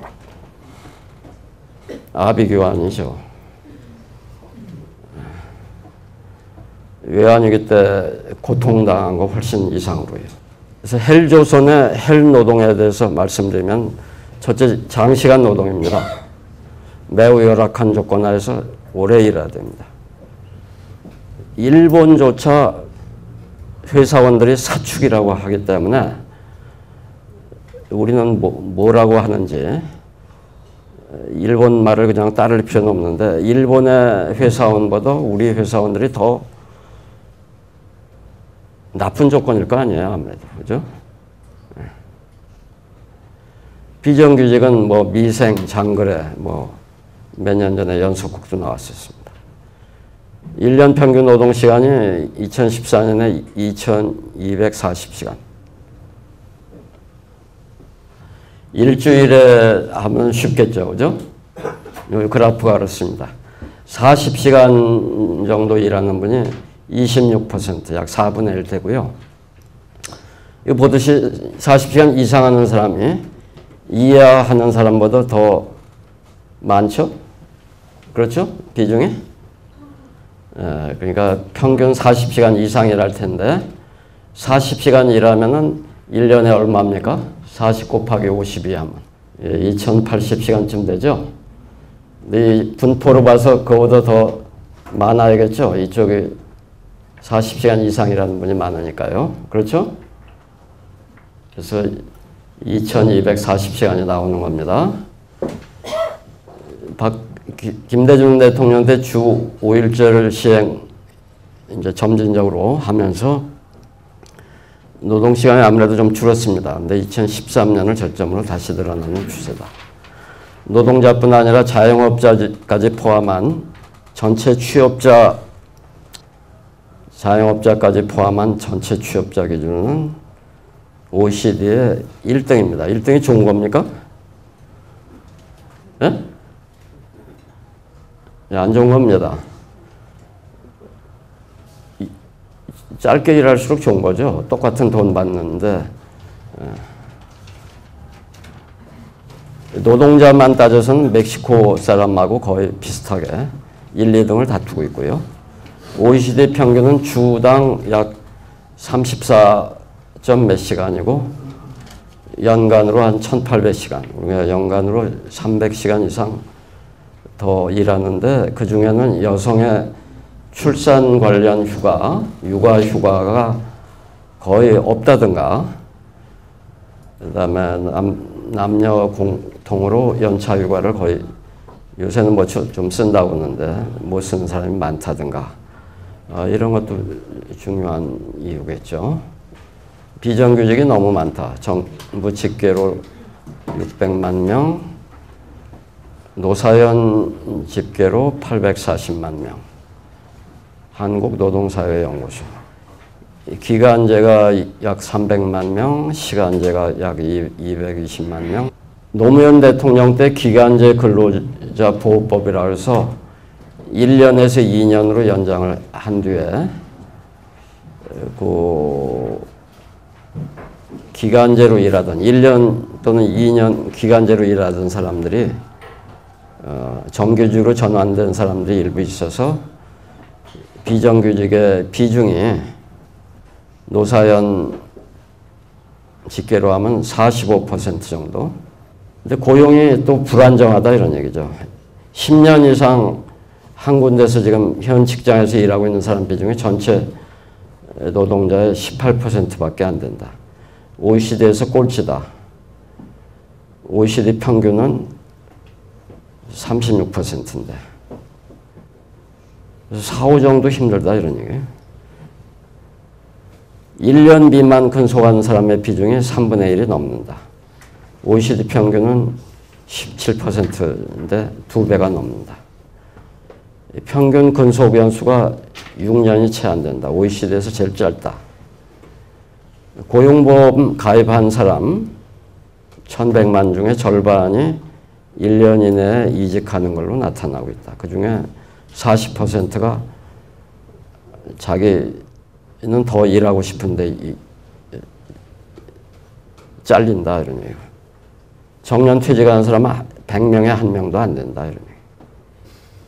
아비규환이죠. 외환위기 때 고통당한 거 훨씬 이상으로요. 그래서 헬조선의 헬노동에 대해서 말씀드리면 첫째, 장시간 노동입니다. 매우 열악한 조건 하에서 오래 일해야 됩니다. 일본조차 회사원들이 사축이라고 하기 때문에 우리는 뭐라고 하는지 일본 말을 그냥 따를 필요는 없는데 일본의 회사원보다 우리 회사원들이 더 나쁜 조건일 거 아니에요, 아무래도. 그죠? 비정규직은 뭐 미생, 장거래, 뭐 몇 년 전에 연속국도 나왔었습니다. 1년 평균 노동시간이 2014년에 2240시간. 일주일에 하면 쉽겠죠. 그죠? 여기 그래프가 그렇습니다. 40시간 정도 일하는 분이 26%, 약 4분의 1 되고요. 이거 보듯이 40시간 이상 하는 사람이 이해하는 사람보다 더 많죠? 그렇죠? 비중이? 그러니까 평균 40시간 이상 일할 텐데 40시간 일하면은 1년에 얼마입니까? 40 곱하기 52 하면 2080시간쯤 되죠? 이 분포로 봐서 그거보다 더 많아야겠죠? 이쪽에 40시간 이상 일하는 분이 많으니까요. 그렇죠? 그래서 2240시간이 나오는 겁니다. 김대중 대통령 때 주 5일제를 시행 이제 점진적으로 하면서 노동시간이 아무래도 좀 줄었습니다. 근데 2013년을 절정으로 다시 늘어나는 추세다. 노동자뿐 아니라 자영업자까지 포함한 전체 취업자, 자영업자까지 포함한 전체 취업자 기준은 OECD의 1등입니다. 1등이 좋은 겁니까? 예? 안 좋은 겁니다. 짧게 일할수록 좋은 거죠. 똑같은 돈 받는데 노동자만 따져서는 멕시코 사람하고 거의 비슷하게 1, 2등을 다투고 있고요. OECD 평균은 주당 약 34점 몇 시간이고 연간으로 한 1800시간, 우리가 연간으로 300시간 이상 더 일하는데 그 중에는 여성의 출산 관련 휴가, 육아 휴가가 거의 없다든가 그 다음에 남녀 공통으로 연차 휴가를 거의 요새는 뭐 좀 쓴다고 하는데 못 쓰는 사람이 많다든가 이런 것도 중요한 이유겠죠. 비정규직이 너무 많다. 정부 집계로 600만 명, 노사연 집계로 840만 명. 한국노동사회연구소. 기간제가 약 300만 명, 시간제가 약 220만 명. 노무현 대통령 때 기간제 근로자 보호법이라 해서 1년에서 2년으로 연장을 한 뒤에 그 기간제로 일하던 1년 또는 2년 기간제로 일하던 사람들이 정규직으로 전환된 사람들이 일부 있어서 비정규직의 비중이 노사연 집계로 하면 45% 정도. 근데 고용이 또 불안정하다 이런 얘기죠. 10년 이상 한 군데서 지금 현 직장에서 일하고 있는 사람 비중이 전체 노동자의 18%밖에 안 된다. OECD에서 꼴찌다. OECD 평균은 36%인데. 그래서 4, 5 정도 힘들다 이런 얘기예요. 1년 미만 근속하는 사람의 비중이 3분의 1이 넘는다. OECD 평균은 17%인데 2배가 넘는다. 평균 근속 연수가 6년이 채 안 된다. OECD에서 제일 짧다. 고용보험 가입한 사람 1100만 중에 절반이 1년 이내에 이직하는 걸로 나타나고 있다. 그중에 40%가 자기는 더 일하고 싶은데 잘린다 이런 얘기예요. 정년 퇴직하는 사람은 100명에 1명도 안 된다 이런 얘기예요.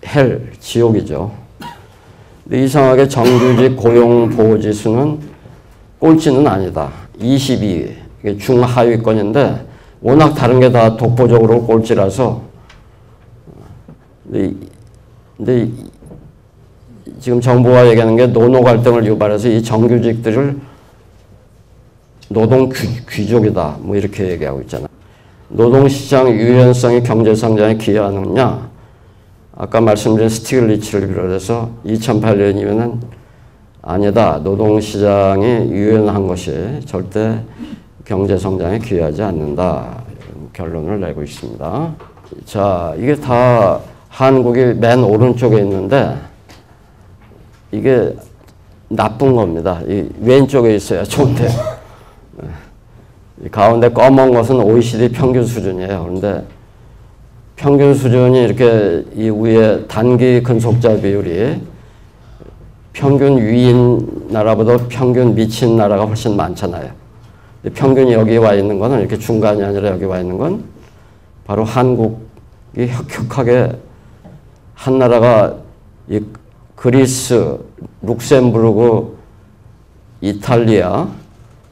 헬, 지옥이죠. 근데 이상하게 정규직 고용보호지수는 꼴찌는 아니다. 22, 이게 중하위권인데 워낙 다른 게 다 독보적으로 꼴찌라서 근데 지금 정부가 얘기하는 게 노노 갈등을 유발해서 이 정규직들을 노동 귀족이다 뭐 이렇게 얘기하고 있잖아. 노동시장 유연성이 경제성장에 기여하느냐? 아까 말씀드린 스티글리츠를 비롯해서 2008년이면은 아니다. 노동시장이 유연한 것이 절대 경제성장에 기여하지 않는다. 이런 결론을 내고 있습니다. 자, 이게 다 한국이 맨 오른쪽에 있는데 이게 나쁜 겁니다. 이 왼쪽에 있어야 좋은데 이 가운데 검은 것은 OECD 평균 수준이에요. 그런데 평균 수준이 이렇게 이 위에 단기 근속자 비율이 평균 위인 나라보다 평균 밑인 나라가 훨씬 많잖아요. 평균이 여기 와 있는 거는 이렇게 중간이 아니라 여기 와 있는 건 바로 한국이 혁혁하게 한 나라가 이 그리스, 룩셈부르크, 이탈리아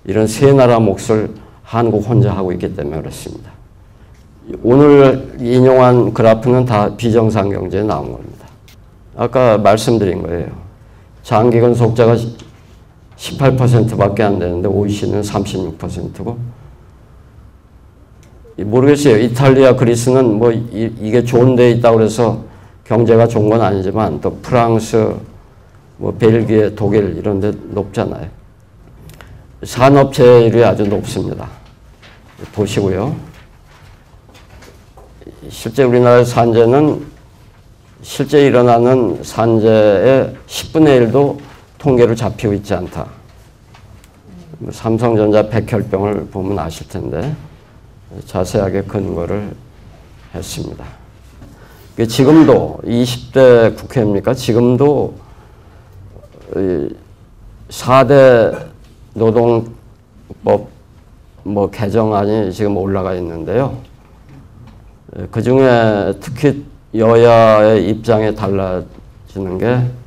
이런 세 나라 몫을 한국 혼자 하고 있기 때문에 그렇습니다. 오늘 인용한 그래프는 다 비정상 경제에 나온 겁니다. 아까 말씀드린 거예요. 장기 근속자가 18%밖에 안 되는데 OECD는 36%고 모르겠어요. 이탈리아, 그리스는 뭐 이게 좋은 데 있다고 그래서 경제가 좋은 건 아니지만 또 프랑스, 뭐 벨기에, 독일 이런 데 높잖아요. 산업체율이 아주 높습니다. 보시고요. 실제 우리나라 산재는 실제 일어나는 산재의 10분의 1도 통계로 잡히고 있지 않다. 삼성전자 백혈병을 보면 아실 텐데 자세하게 근거를 했습니다. 지금도 20대 국회입니까? 지금도 4대 노동법 뭐 개정안이 지금 올라가 있는데요. 그 중에 특히 여야의 입장이 달라지는 게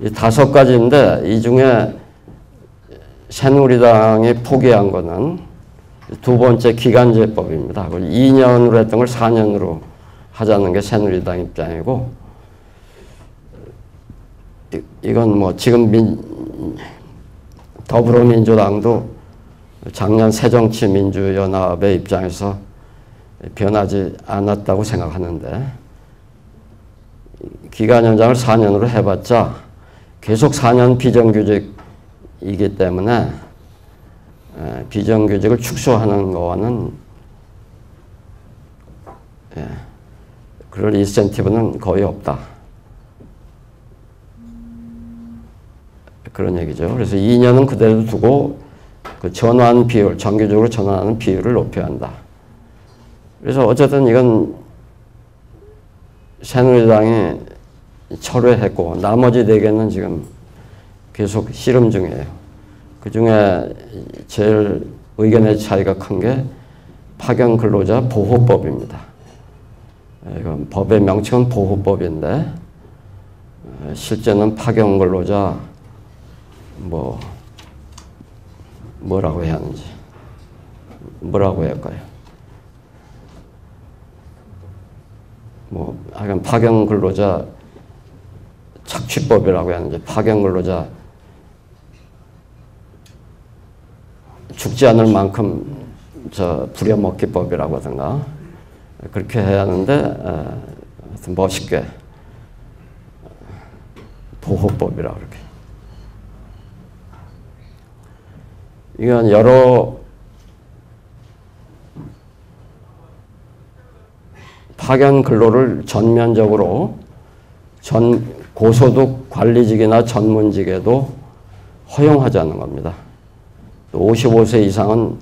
이 5가지인데 이 중에 새누리당이 포기한 거는 두 번째 기간제법입니다. 2년으로 했던 걸 4년으로 하자는 게 새누리당 입장이고 이건 뭐 지금 더불어민주당도 작년 새정치민주연합의 입장에서 변하지 않았다고 생각하는데 기간 연장을 4년으로 해봤자 계속 4년 비정규직이기 때문에 비정규직을 축소하는 거와는 그럴 인센티브는 거의 없다. 그런 얘기죠. 그래서 2년은 그대로 두고 그 전환 비율, 정기적으로 전환하는 비율을 높여야 한다. 그래서 어쨌든 이건 새누리당이 철회했고 나머지 4개는 지금 계속 씨름 중이에요. 그 중에 제일 의견의 차이가 큰 게 파견 근로자 보호법입니다. 이건 법의 명칭은 보호법인데 실제는 파견 근로자 뭐라고 해야 하는지 뭐라고 해야 할까요? 하여간 파견 근로자 착취법이라고 해야 하는지 파견 근로자 죽지 않을 만큼 부려먹기법이라고 하든가 그렇게 해야 하는데 멋있게 보호법이라고 그렇게. 이건 여러 파견 근로를 전면적으로 고소득 관리직이나 전문직에도 허용하자는 겁니다. 55세 이상은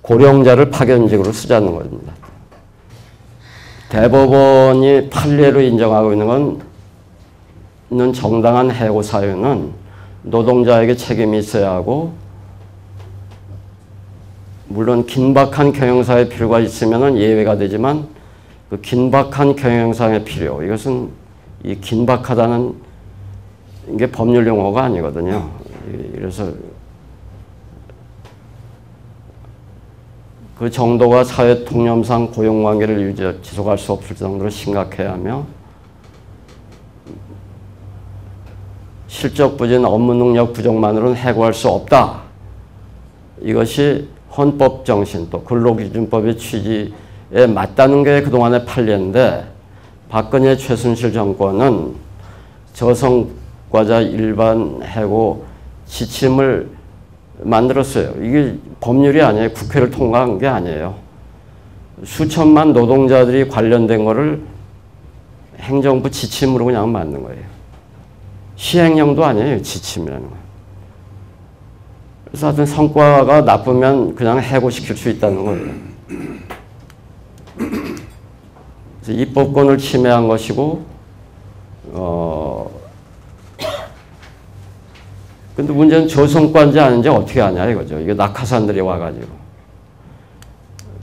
고령자를 파견직으로 쓰자는 겁니다. 대법원이 판례로 인정하고 있는 정당한 해고 사유는 노동자에게 책임이 있어야 하고 물론 긴박한 경영사의 필요가 있으면 예외가 되지만 그 긴박한 경영상의 필요 이것은 이 긴박하다는 게 법률 용어가 아니거든요. 그래서 그 정도가 사회 통념상 고용관계를 지속할 수 없을 정도로 심각해야 하며 실적 부진, 업무 능력 부족만으로는 해고할 수 없다. 이것이 헌법 정신 또 근로기준법의 취지에 맞다는 게 그동안의 판례인데 박근혜 최순실 정권은 저성과자 일반 해고 지침을 만들었어요. 이게 법률이 아니에요. 국회를 통과한 게 아니에요. 수천만 노동자들이 관련된 거를 행정부 지침으로 그냥 만든 거예요. 시행령도 아니에요. 지침이라는 거예요. 그래서 하여튼 성과가 나쁘면 그냥 해고시킬 수 있다는 거예요. 그래서 입법권을 침해한 것이고 근데 문제는 저성과인지 아닌지 어떻게 아냐 이거죠. 이게 낙하산들이 와가지고.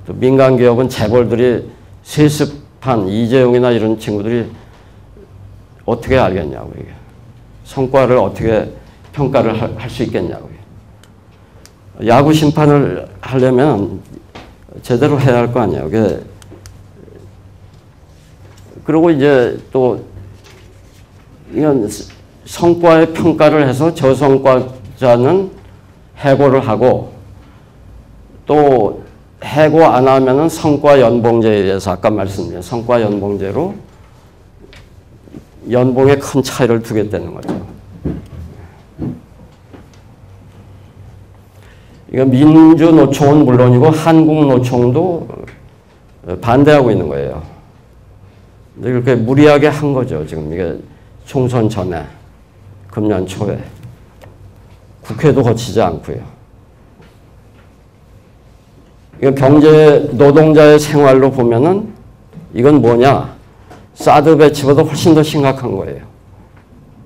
또 민간기업은 재벌들이 세습한 이재용이나 이런 친구들이 어떻게 알겠냐고 이게. 성과를 어떻게 평가를 할 수 있겠냐고. 야구 심판을 하려면 제대로 해야 할 거 아니에요. 그리고 이제 또 이건 성과의 평가를 해서 저성과자는 해고를 하고 또 해고 안 하면은 성과 연봉제에 대해서 아까 말씀드린 성과 연봉제로 연봉에 큰 차이를 두겠다는 거죠. 이거 민주노총은 물론이고 한국노총도 반대하고 있는 거예요. 근데 그렇게 무리하게 한 거죠. 지금 이게 총선 전에 금년 초에 국회도 거치지 않고요. 이거 경제 노동자의 생활로 보면은 이건 뭐냐? 사드 배치보다 훨씬 더 심각한 거예요.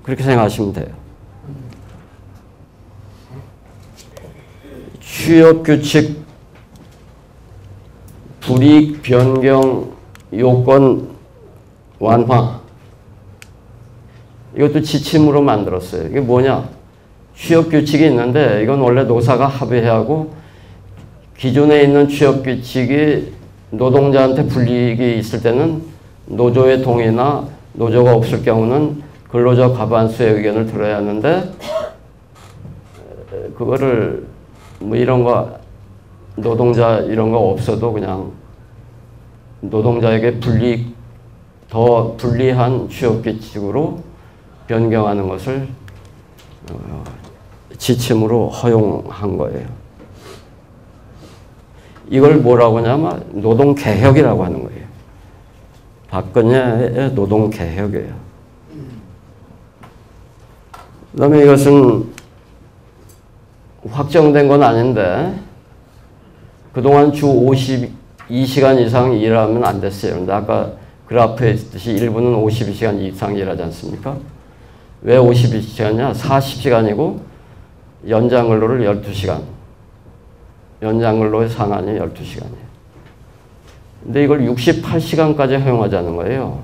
그렇게 생각하시면 돼요. 취업규칙 불이익 변경 요건 완화 이것도 지침으로 만들었어요. 이게 뭐냐? 취업규칙이 있는데 이건 원래 노사가 합의하고 기존에 있는 취업규칙이 노동자한테 불이익이 있을 때는 노조의 동의나 노조가 없을 경우는 근로자 과반수의 의견을 들어야 하는데 그거를 뭐 이런 거 노동자 이런 거 없어도 그냥 노동자에게 더 불리한 취업규칙으로 변경하는 것을 지침으로 허용한 거예요. 이걸 뭐라고 하냐면 노동개혁이라고 하는 거예요. 박근혜의 노동개혁이에요. 그다음에 이것은 확정된 건 아닌데 그동안 주 52시간 이상 일하면 안 됐어요. 근데 아까 그래프에 있듯이 일부는 52시간 이상 일하지 않습니까? 왜 52시간이냐? 40시간이고 연장 근로를 12시간. 연장 근로의 상한이 12시간이에요. 근데 이걸 68시간까지 허용하자는 거예요.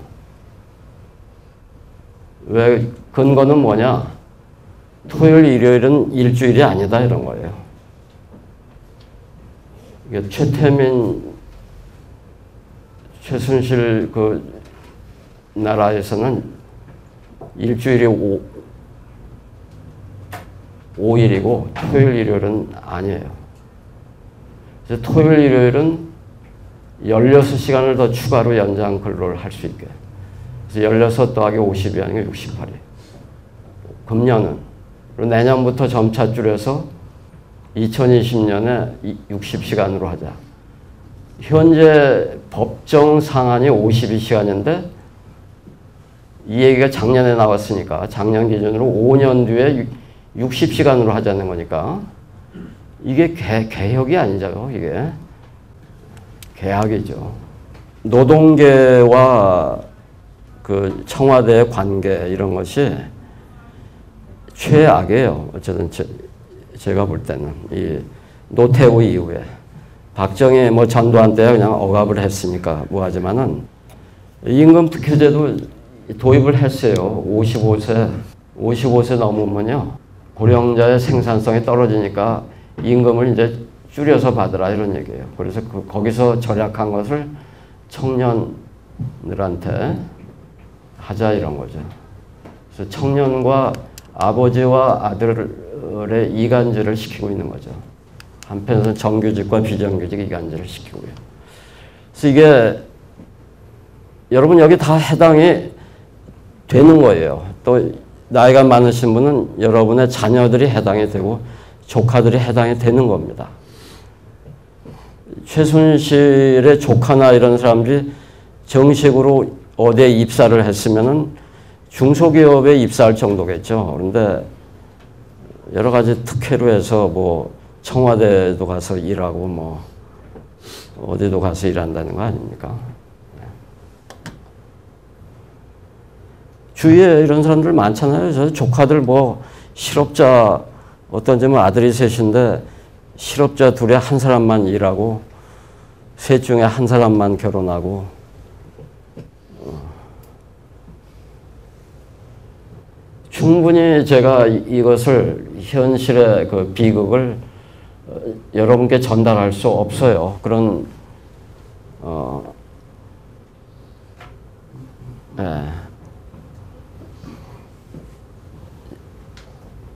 왜? 근거는 뭐냐? 토요일, 일요일은 일주일이 아니다 이런 거예요. 이게 최태민, 최순실 그 나라에서는 일주일이 5일이고 토요일, 일요일은 아니에요. 그래서 토요일, 일요일은 16시간을 더 추가로 연장 근로를 할 수 있게. 그래서 16 더하기 50이 아니고 68이. 금년은. 그리고 내년부터 점차 줄여서 2020년에 60시간으로 하자. 현재 법정 상한이 52시간인데 이 얘기가 작년에 나왔으니까 작년 기준으로 5년 뒤에 60시간으로 하자는 거니까 이게 개혁이 아니죠. 이게 개혁이죠. 노동계와 그 청와대의 관계 이런 것이 최악이에요. 어쨌든 제가 볼 때는 이 노태우 이후에 박정희 뭐 전두환 때 그냥 억압을 했으니까 뭐하지만은 임금 특혜제도 도입을 했어요. 55세 넘으면요 고령자의 생산성이 떨어지니까 임금을 이제 줄여서 받으라 이런 얘기예요. 그래서 거기서 절약한 것을 청년들한테 하자 이런 거죠. 그래서 청년과 아버지와 아들의 이간질을 시키고 있는 거죠. 한편에서는 정규직과 비정규직 이간질을 시키고요. 그래서 이게 여러분 여기 다 해당이 되는 거예요. 또 나이가 많으신 분은 여러분의 자녀들이 해당이 되고 조카들이 해당이 되는 겁니다. 최순실의 조카나 이런 사람들이 정식으로 어디에 입사를 했으면은 중소기업에 입사할 정도겠죠. 그런데 여러 가지 특혜로 해서 뭐 청와대도 가서 일하고 뭐 어디도 가서 일한다는 거 아닙니까? 주위에 이런 사람들 많잖아요. 저 조카들 뭐 실업자 어떤 점은 아들이 셋인데 실업자 둘에 한 사람만 일하고 셋 중에 한 사람만 결혼하고 충분히 제가 이것을 현실의 그 비극을 여러분께 전달할 수 없어요. 그런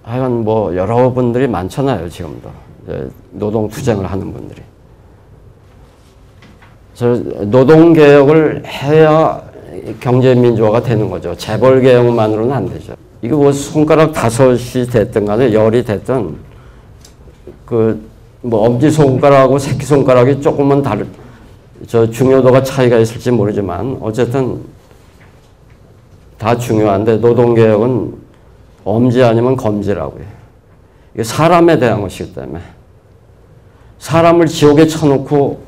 하여간 뭐 여러분들이 많잖아요. 지금도 노동투쟁을 하는 분들이. 노동개혁을 해야 경제민주화가 되는 거죠. 재벌개혁만으로는 안 되죠. 이게 뭐 손가락 5이 됐든 간에 10이 됐든 뭐 엄지손가락하고 새끼손가락이 조금은 중요도가 차이가 있을지 모르지만 어쨌든 다 중요한데 노동개혁은 엄지 아니면 검지라고요. 이게 사람에 대한 것이기 때문에 사람을 지옥에 쳐놓고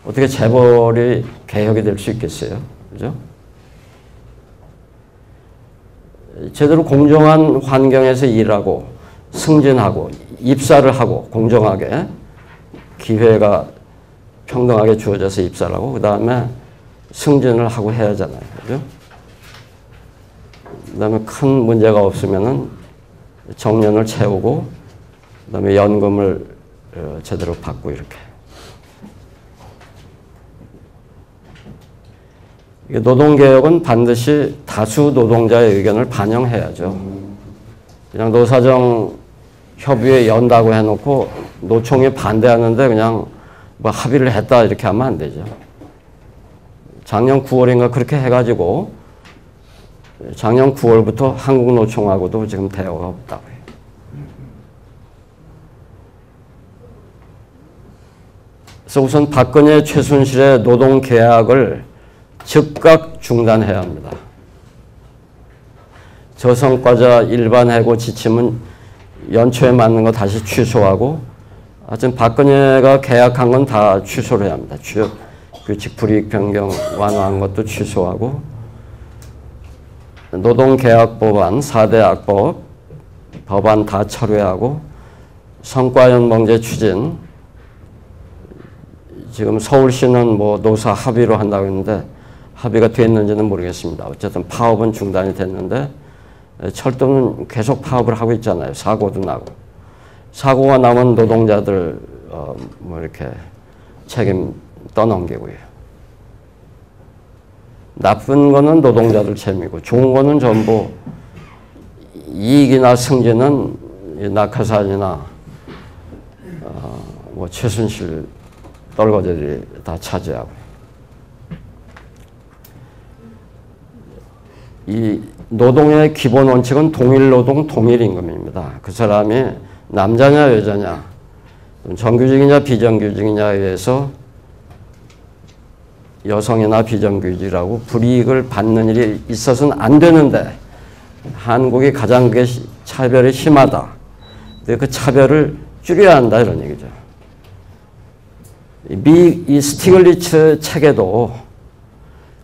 어떻게 재벌이 개혁이 될 수 있겠어요? 그죠? 제대로 공정한 환경에서 일하고 승진하고 입사를 하고 공정하게 기회가 평등하게 주어져서 입사를 하고 그 다음에 승진을 하고 해야 하잖아요. 그죠? 그 다음에 큰 문제가 없으면은 정년을 채우고 그 다음에 연금을 제대로 받고 이렇게. 노동개혁은 반드시 다수 노동자의 의견을 반영해야죠. 그냥 노사정 협의회 연다고 해놓고 노총이 반대하는데 그냥 뭐 합의를 했다 이렇게 하면 안 되죠. 작년 9월인가 그렇게 해가지고 작년 9월부터 한국노총하고도 지금 대화가 없다고 해요. 그래서 우선 박근혜, 최순실의 노동계약을 즉각 중단해야 합니다. 저성과자 일반 해고 지침은 연초에 맞는 거 다시 취소하고, 하여튼 박근혜가 계약한 건 다 취소를 해야 합니다. 취업 규칙 불이익 변경 완화한 것도 취소하고, 노동계약법안 4대 악법 법안 다 철회하고, 성과연봉제 추진, 지금 서울시는 뭐 노사 합의로 한다고 했는데 합의가 됐는지는 모르겠습니다. 어쨌든 파업은 중단이 됐는데 철도는 계속 파업을 하고 있잖아요. 사고도 나고. 사고가 나면 노동자들 뭐 이렇게 책임 떠넘기고요. 나쁜 거는 노동자들 책임이고 좋은 거는 전부 이익이나 승진은 낙하산이나 뭐 최순실 떨거지들이 다 차지하고. 이 노동의 기본 원칙은 동일노동 동일임금입니다. 그 사람이 남자냐 여자냐 정규직이냐 비정규직이냐에 의해서 여성이나 비정규직이라고 불이익을 받는 일이 있어서는 안 되는데 한국이 가장 그게 차별이 심하다. 그 차별을 줄여야 한다 이런 얘기죠. 이 스티글리츠 책에도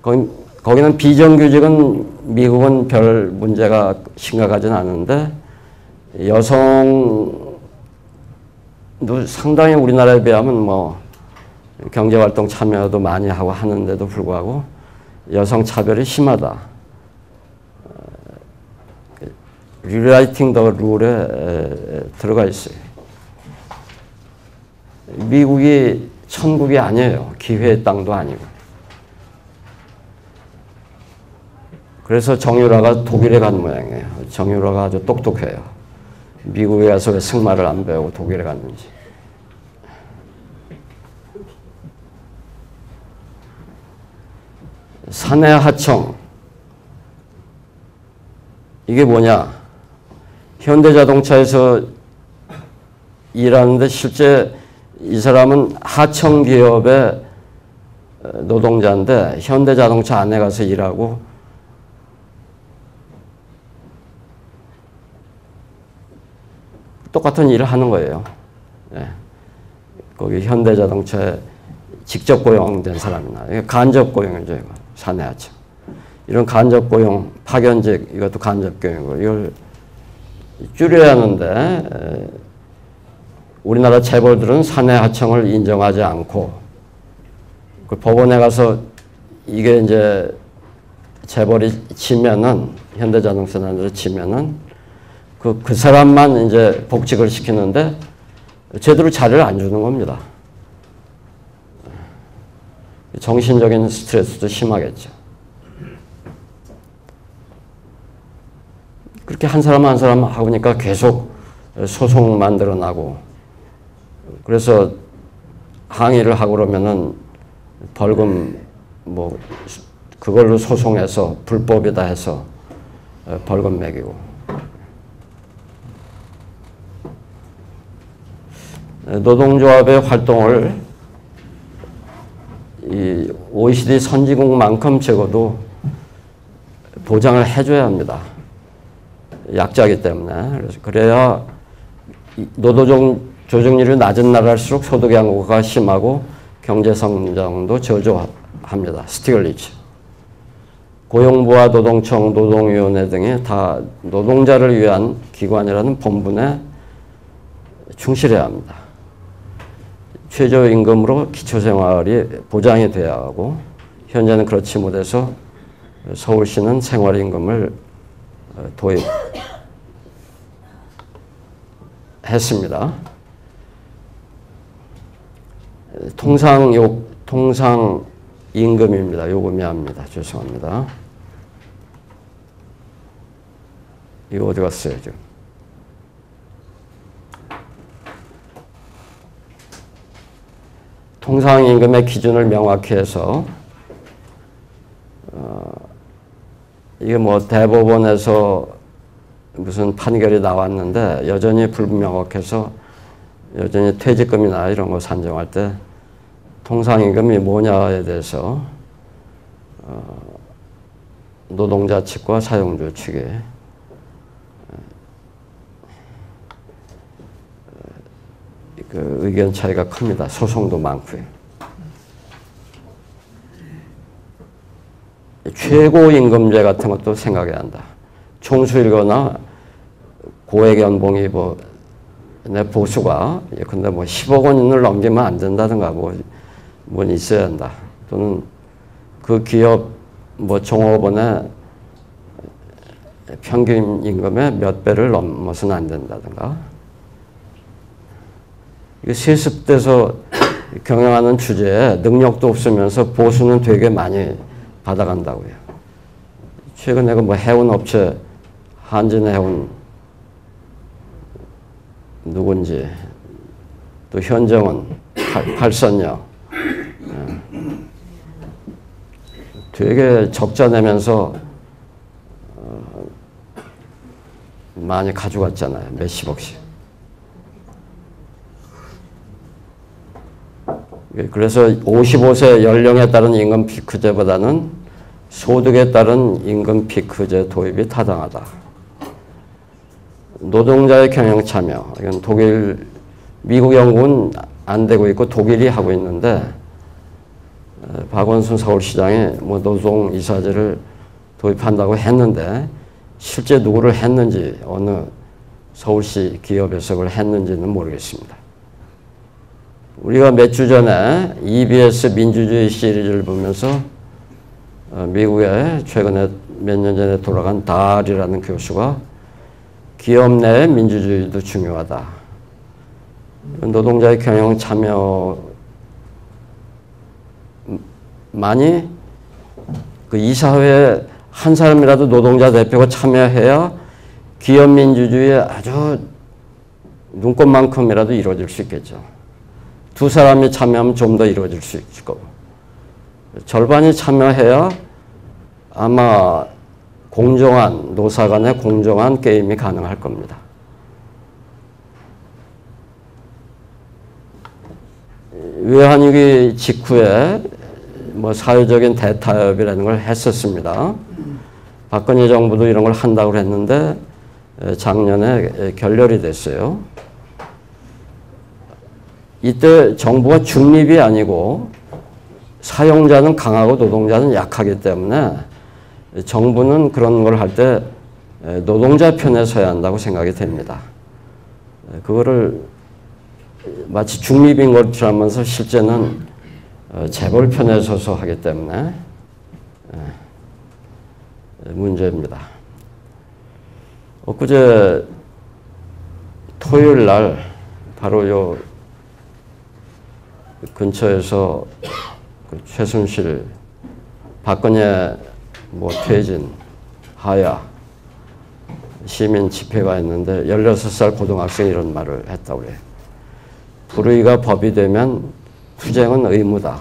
거기는 비정규직은 미국은 별 문제가 심각하지는 않은데 여성도 상당히 우리나라에 비하면 뭐 경제활동 참여도 많이 하고 하는데도 불구하고 여성 차별이 심하다. 리라이팅 더 룰에 들어가 있어요. 미국이 천국이 아니에요. 기회의 땅도 아니고. 그래서 정유라가 독일에 간 모양이에요. 정유라가 아주 똑똑해요. 미국에 가서 왜 승마를 안 배우고 독일에 갔는지. 사내 하청. 이게 뭐냐? 현대자동차에서 일하는데 실제 이 사람은 하청기업의 노동자인데 현대자동차 안에 가서 일하고 똑같은 일을 하는 거예요. 네. 거기 현대자동차에 직접 고용된 사람이나 간접 고용이죠. 이거. 사내하청. 이런 간접 고용, 파견직 이것도 간접 고용이고 이걸 줄여야 하는데 우리나라 재벌들은 사내 하청을 인정하지 않고 그 법원에 가서 이게 이제 재벌이 지면은 현대자동차나 지면은 그 사람만 이제 복직을 시키는데 제대로 자리를 안 주는 겁니다. 정신적인 스트레스도 심하겠죠. 그렇게 한 사람 한 사람 하니까 계속 소송 만들어 나고 그래서 항의를 하고 그러면은 벌금 뭐 그걸로 소송해서 불법이다 해서 벌금 매기고 노동조합의 활동을 이 OECD 선진국만큼 적어도 보장을 해줘야 합니다. 약자이기 때문에. 그래야 노동 조정률이 낮은 나라일수록 소득 양극화가 심하고 경제 성장도 저조합니다. 스티글리츠. 고용부와 노동청, 노동위원회 등이 다 노동자를 위한 기관이라는 본분에 충실해야 합니다. 최저임금으로 기초생활이 보장이 돼야 하고 현재는 그렇지 못해서 서울시는 생활임금을 도입했습니다. 통상임금입니다. 요금이 합니다. 죄송합니다. 이거 어디 갔어요, 지금? 통상임금의 기준을 명확히 해서 이게 뭐 대법원에서 무슨 판결이 나왔는데 여전히 불명확해서 여전히 퇴직금이나 이런 거 산정할 때 통상임금이 뭐냐에 대해서 노동자 측과 사용주 측에 그 의견 차이가 큽니다. 소송도 많고요. 최고임금제 같은 것도 생각해야 한다. 총수일거나 고액 연봉이 내 보수가 근데 10억 원을 넘기면 안 된다든가 뭐 있어야 한다. 또는 그 기업 종업원의 평균 임금의 몇 배를 넘어서는 안 된다든가. 세습돼서 경영하는 주제에 능력도 없으면서 보수는 되게 많이 받아간다고요. 최근에 해운 업체 한진해운 누군지 또 현정은 팔선녀 되게 적자 내면서 많이 가져갔잖아요. 몇십억씩. 그래서 55세 연령에 따른 임금 피크제보다는 소득에 따른 임금 피크제 도입이 타당하다. 노동자의 경영 참여. 이건 미국, 영국은 안 되고 있고 독일이 하고 있는데 박원순 서울시장이 노동 이사제를 도입한다고 했는데 실제 누구를 했는지 어느 서울시 기업에서 그걸 했는지는 모르겠습니다. 우리가 몇 주 전에 EBS 민주주의 시리즈를 보면서 미국에 최근에 몇 년 전에 돌아간 달이라는 교수가 기업 내의 민주주의도 중요하다. 노동자의 경영 참여 많이 그 이사회에 한 사람이라도 노동자 대표가 참여해야 기업 민주주의에 아주 눈꽃만큼이라도 이루어질 수 있겠죠. 두 사람이 참여하면 좀 더 이루어질 수 있을 거고. 절반이 참여해야 아마 노사 간의 공정한 게임이 가능할 겁니다. 외환위기 직후에 사회적인 대타협이라는 걸 했었습니다. 박근혜 정부도 이런 걸 한다고 했는데 작년에 결렬이 됐어요. 이때 정부가 중립이 아니고 사용자는 강하고 노동자는 약하기 때문에 정부는 그런 걸 할 때 노동자 편에 서야 한다고 생각이 됩니다. 그거를 마치 중립인 것처럼 하면서 실제는 재벌 편에 서서 하기 때문에 문제입니다. 엊그제 토요일 날 바로 요 근처에서 최순실, 박근혜 퇴진, 하야 시민 집회가 있는데 16살 고등학생이 이런 말을 했다고 그래요. 불의가 법이 되면 투쟁은 의무다.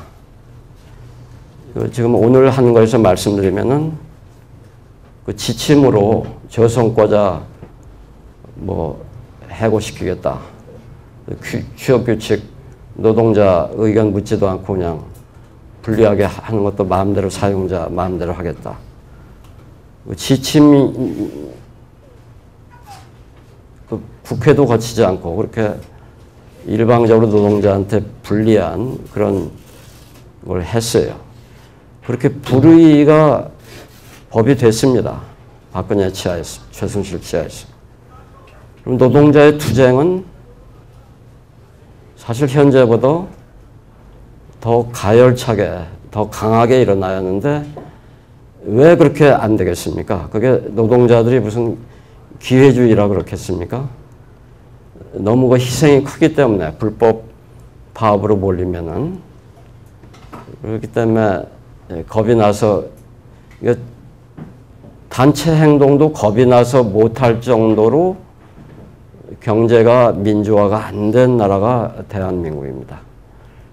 지금 오늘 하는 거에서 말씀드리면은 그 지침으로 저성과자 해고시키겠다. 취업규칙 노동자 의견 묻지도 않고 그냥 불리하게 하는 것도 마음대로 사용자 마음대로 하겠다. 지침이 국회도 거치지 않고 그렇게 일방적으로 노동자한테 불리한 그런 걸 했어요. 그렇게 불의가 법이 됐습니다. 박근혜 치하에서, 최순실 치하에서. 그럼 노동자의 투쟁은 사실 현재보다 더 가열차게, 더 강하게 일어나야 하는데 왜 그렇게 안 되겠습니까? 그게 노동자들이 무슨 기회주의라고 그렇겠습니까? 너무 그 희생이 크기 때문에 불법 파업으로 몰리면은 그렇기 때문에 겁이 나서 단체 행동도 겁이 나서 못할 정도로 경제가 민주화가 안 된 나라가 대한민국입니다.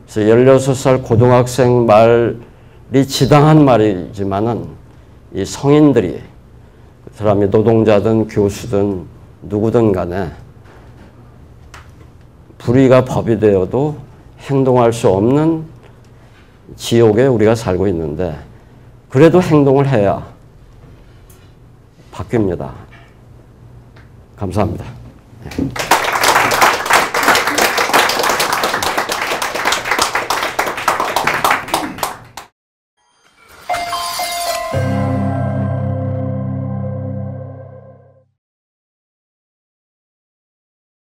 그래서 16살 고등학생 말이 지당한 말이지만은 이 성인들이 그 사람이 노동자든 교수든 누구든 간에 불의가 법이 되어도 행동할 수 없는 지옥에 우리가 살고 있는데 그래도 행동을 해야 바뀝니다. 감사합니다. 네.